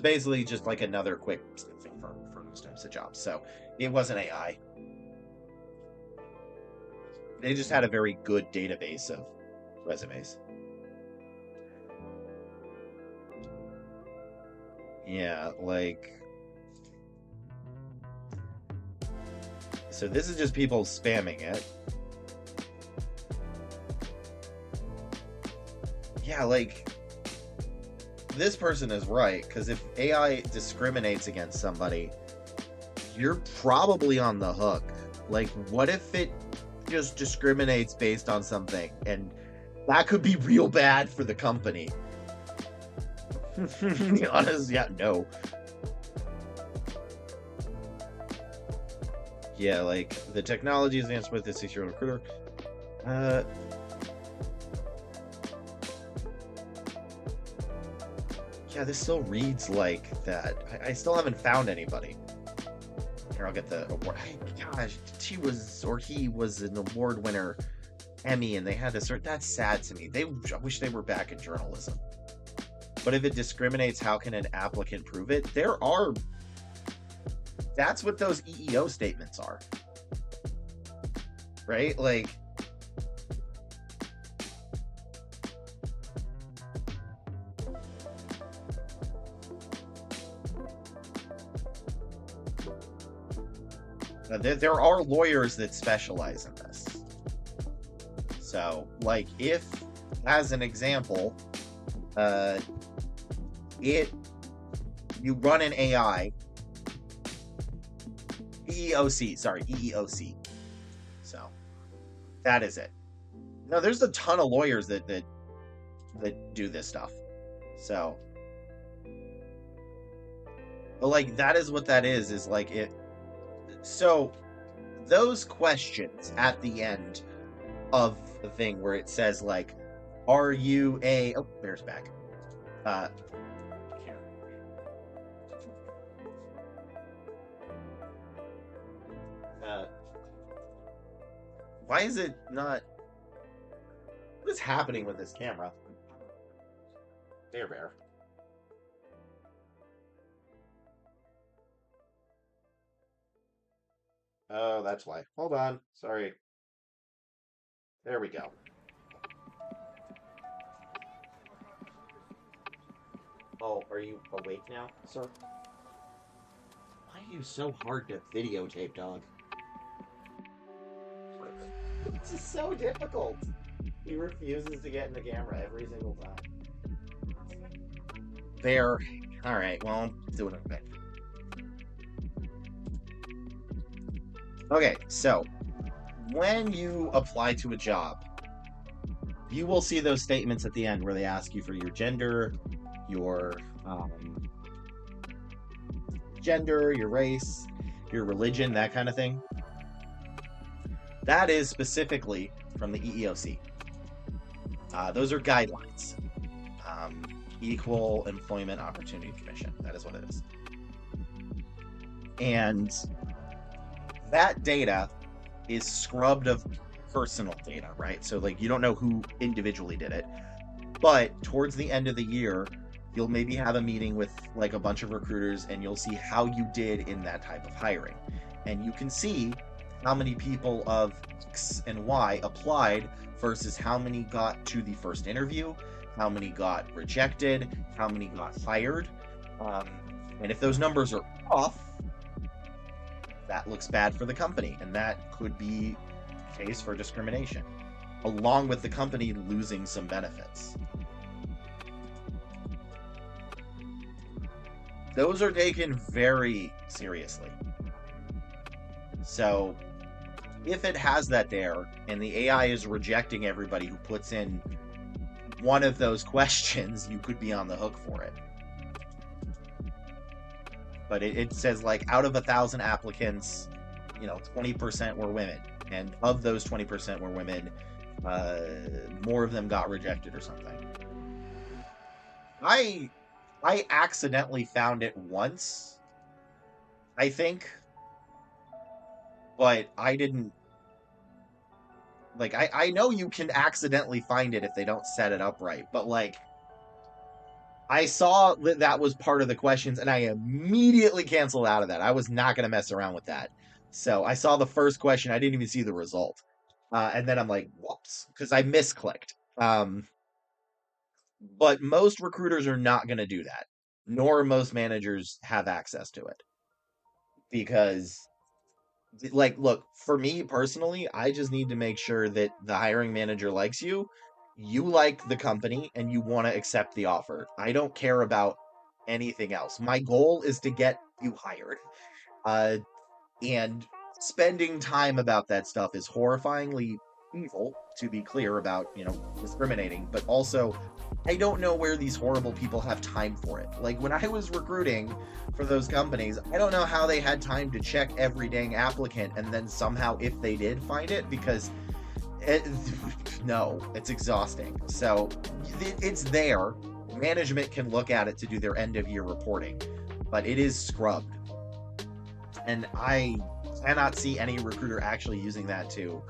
S1: basically just like another quick thing for those types of jobs. So it wasn't AI. They just had a very good database of resumes. Yeah, like so this is just people spamming it. Yeah, like this person is right because if AI discriminates against somebody, you're probably on the hook. Like, what if it just discriminates based on something, and that could be real bad for the company? Honest, yeah, no. Yeah, like the technology is advanced with the 6-year-old recruiter. Yeah, this still reads like that. I still haven't found anybody. Here, I'll get the award. Gosh, he was an award winner, Emmy, and they had to sort. That's sad to me. I wish they were back in journalism. But if it discriminates, how can an applicant prove it? That's what those EEO statements are, right? Like, there are lawyers that specialize in this. So, like, if, as an example, you run an AI, EEOC. So, that is it. No, there's a ton of lawyers that do this stuff. So, but like, that is what that is like it. So, those questions at the end of the thing where it says, like, are you a... Oh, Bear's back. Why is it not... What is happening with this camera? Bear. Oh, that's why. Hold on. Sorry. There we go. Oh, are you awake now, sir? Why are you so hard to videotape, dog? This is so difficult. He refuses to get in the camera every single time. There. Alright, well, I'm doing it okay. Okay, so when you apply to a job, you will see those statements at the end where they ask you for your gender, your race, your religion, that kind of thing. That is specifically from the EEOC. Those are guidelines. Equal Employment Opportunity Commission. That is what it is. And that data is scrubbed of personal data, right? So, like, you don't know who individually did it. But towards the end of the year, you'll maybe have a meeting with, like, a bunch of recruiters, and you'll see how you did in that type of hiring. And you can see how many people of X and Y applied versus how many got to the first interview, how many got rejected, how many got fired. And if those numbers are off, that looks bad for the company, and that could be a case for discrimination, along with the company losing some benefits. Those are taken very seriously. So, if it has that there, and the AI is rejecting everybody who puts in one of those questions, you could be on the hook for it. But it says, like, out of 1,000 applicants, 20% were women. And of those 20% were women, more of them got rejected or something. I accidentally found it once, I think. But I didn't... Like, I know you can accidentally find it if they don't set it up right. But, like, I saw that was part of the questions, and I immediately canceled out of that. I was not going to mess around with that. So I saw the first question. I didn't even see the result. And then I'm like, whoops, because I misclicked. But most recruiters are not going to do that, nor most managers have access to it. Because, like, look, for me personally, I just need to make sure that the hiring manager likes you, you like the company, and you want to accept the offer. I don't care about anything else. My goal is to get you hired. And spending time about that stuff is horrifyingly evil, to be clear about, discriminating. But also, I don't know where these horrible people have time for it. Like, when I was recruiting for those companies, I don't know how they had time to check every dang applicant and then somehow, if they did find it, because no, it's exhausting. So it's there. Management can look at it to do their end of year reporting, but it is scrubbed. And I cannot see any recruiter actually using that to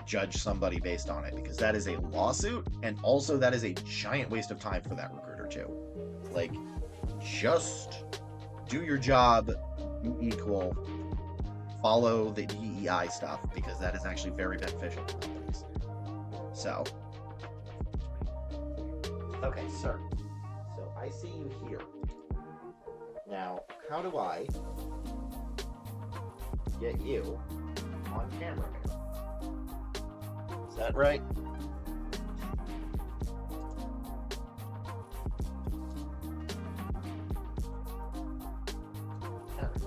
S1: judge somebody based on it, because that is a lawsuit, and also that is a giant waste of time for that recruiter too. Like, just do your job, be equal, follow the DEI stuff, because that is actually very beneficial to companies. So, okay, sir. So I see you here. Now, how do I get you on camera here? Is that right?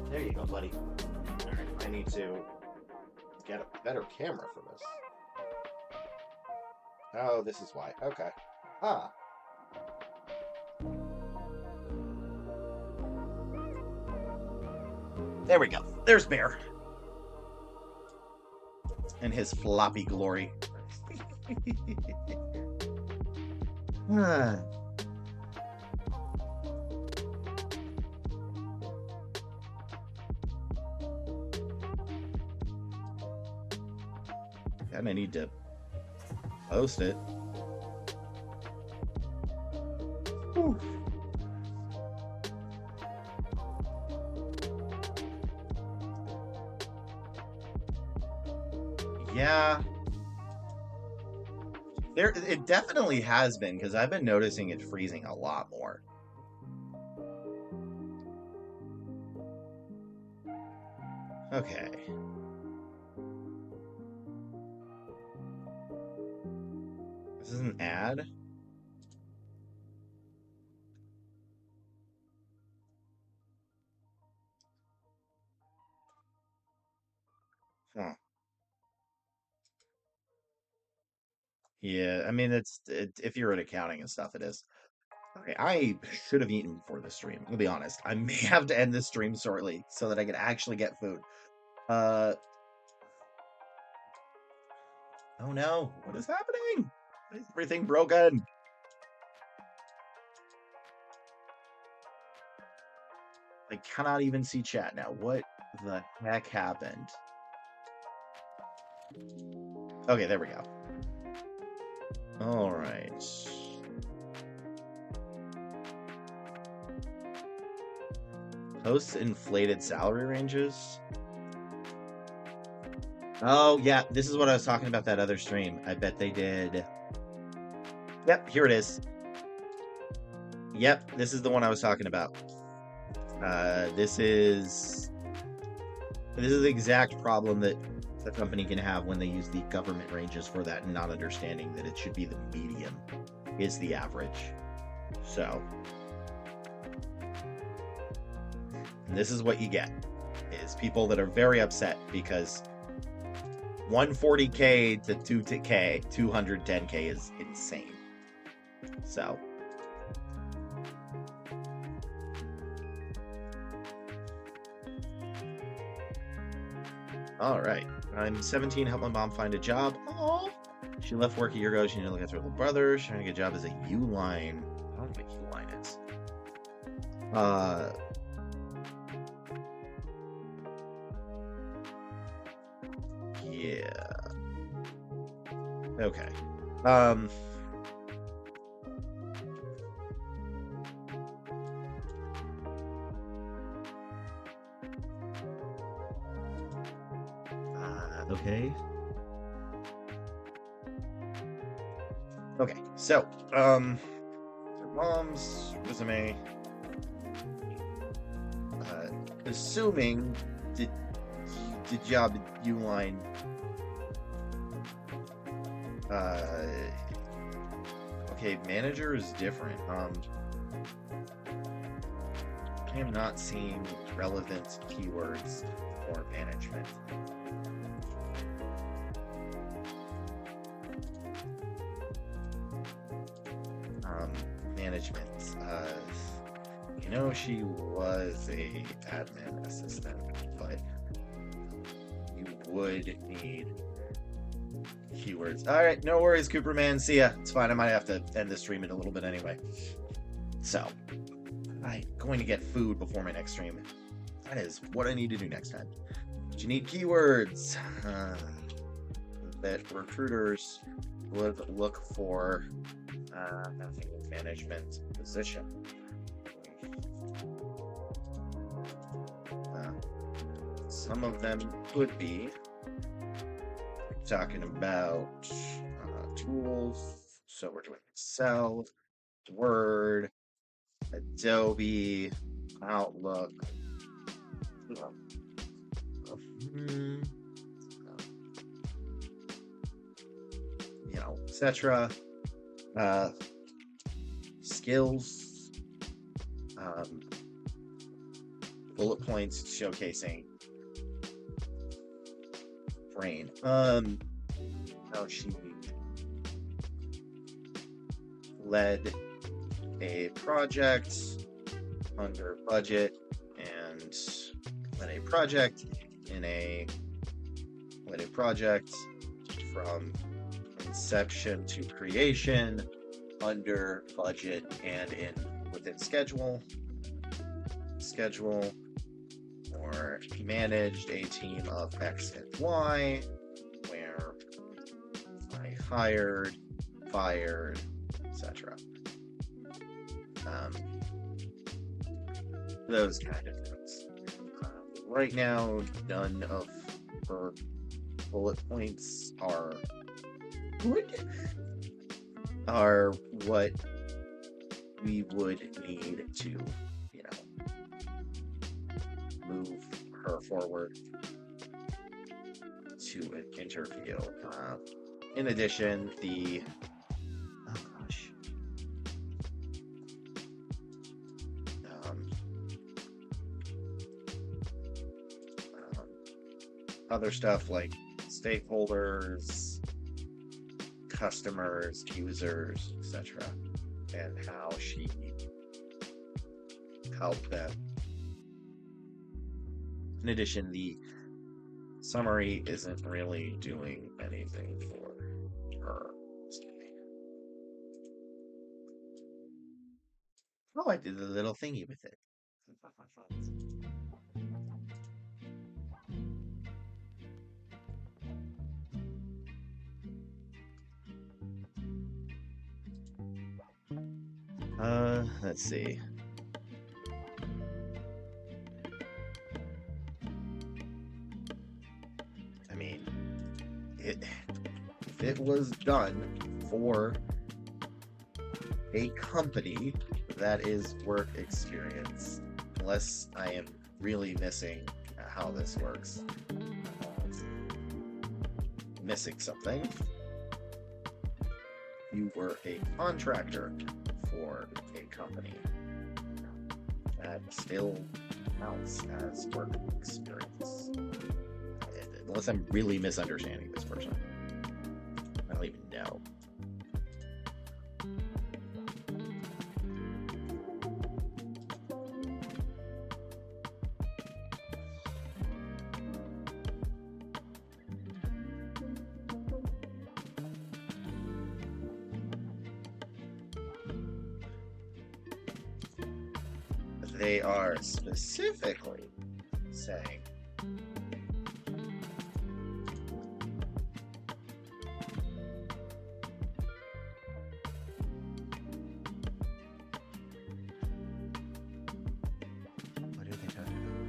S1: There you go, buddy. All right, I need to get a better camera for this. Oh, this is why. Okay. Ah. There we go. There's Bear. And his floppy glory. And I need to post it. Whew. Yeah. It definitely has been, because I've been noticing it freezing a lot more. Okay. This is an ad? Huh. Yeah, I mean, if you're in accounting and stuff, it is. Okay, I should have eaten before the stream. I'll be honest. I may have to end this stream shortly so that I can actually get food. Oh no, what is happening? Why is everything broken? I cannot even see chat now. What the heck happened? Okay, there we go. All right. Post inflated salary ranges. Oh, yeah, this is what I was talking about that other stream. I bet they did. Yep, here it is. Yep, this is the one I was talking about. This is the exact problem that the company can have when they use the government ranges for that, and not understanding that it should be the median is the average. So, and this is what you get, is people that are very upset because 140K to 210K is insane. So, all right. I'm 17. Help my mom find a job. Aww. She left work a year ago. She needed to look after her little brother. She's trying to get a job as a U-line. I don't know what U-line is. Yeah. Okay. Okay. Okay, so, your mom's resume, assuming the job U-line, okay, manager is different. I am not seeing relevant keywords for management. Management. You know, she was a admin assistant, but you would need keywords. All right, no worries, Cooperman. See ya. It's fine. I might have to end the stream in a little bit anyway. So, I'm going to get food before my next stream. That is what I need to do next time. But you need keywords that recruiters would look for having a management position. Some of them could be talking about tools. So we're doing Excel, Word, Adobe, Outlook, etc. Skills, bullet points showcasing brain. How she led a project under budget and led a project from inception to creation under budget and within schedule, or managed a team of X and Y, where I hired, fired, etc. Those kind of things. Right now, none of her bullet points are what we would need to, move her forward to an interview. In addition, other stuff like stakeholders, customers, users, etc., and how she helped them. In addition, the summary isn't really doing anything for her. Oh, I did a little thingy with it. Let's see. I mean, if it was done for a company that is work experience, unless I am really missing how this works. Missing something. You were a contractor for a company. That still counts as work experience. Unless I'm really misunderstanding this person. I don't even know. They are specifically saying what are they talking about?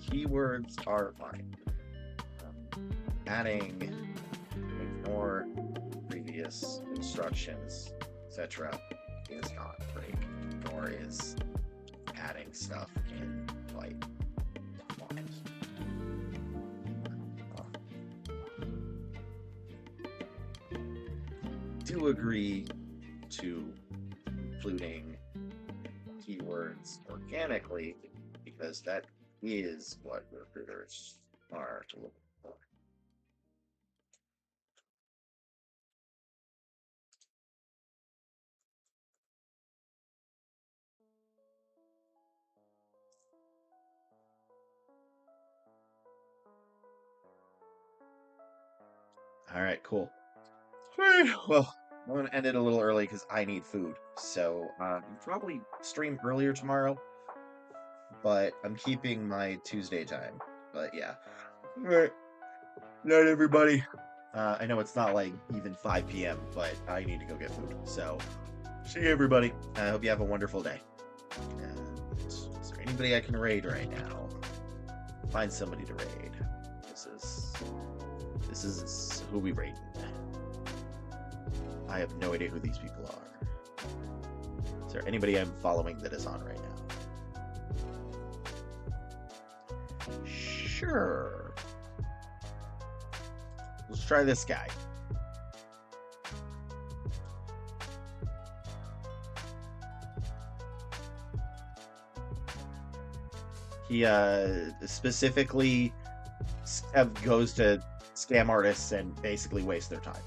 S1: Keywords are fine. Adding ignore previous instructions, etc., is not great, nor is adding stuff in like lines. Do agree to including keywords organically, because that is what recruiters are looking for. All right, cool. Well, I'm gonna end it a little early because I need food. So probably stream earlier tomorrow, but I'm keeping my Tuesday time. But yeah. All right. Night, everybody. I know it's not like even 5 p.m., but I need to go get food. So, see you, everybody. I hope you have a wonderful day. Is there anybody I can raid right now? Find somebody to raid. This is who we raid. I have no idea who these people are. Is there anybody I'm following that is on right now? Sure. Let's try this guy. He specifically goes to scam artists and basically waste their time.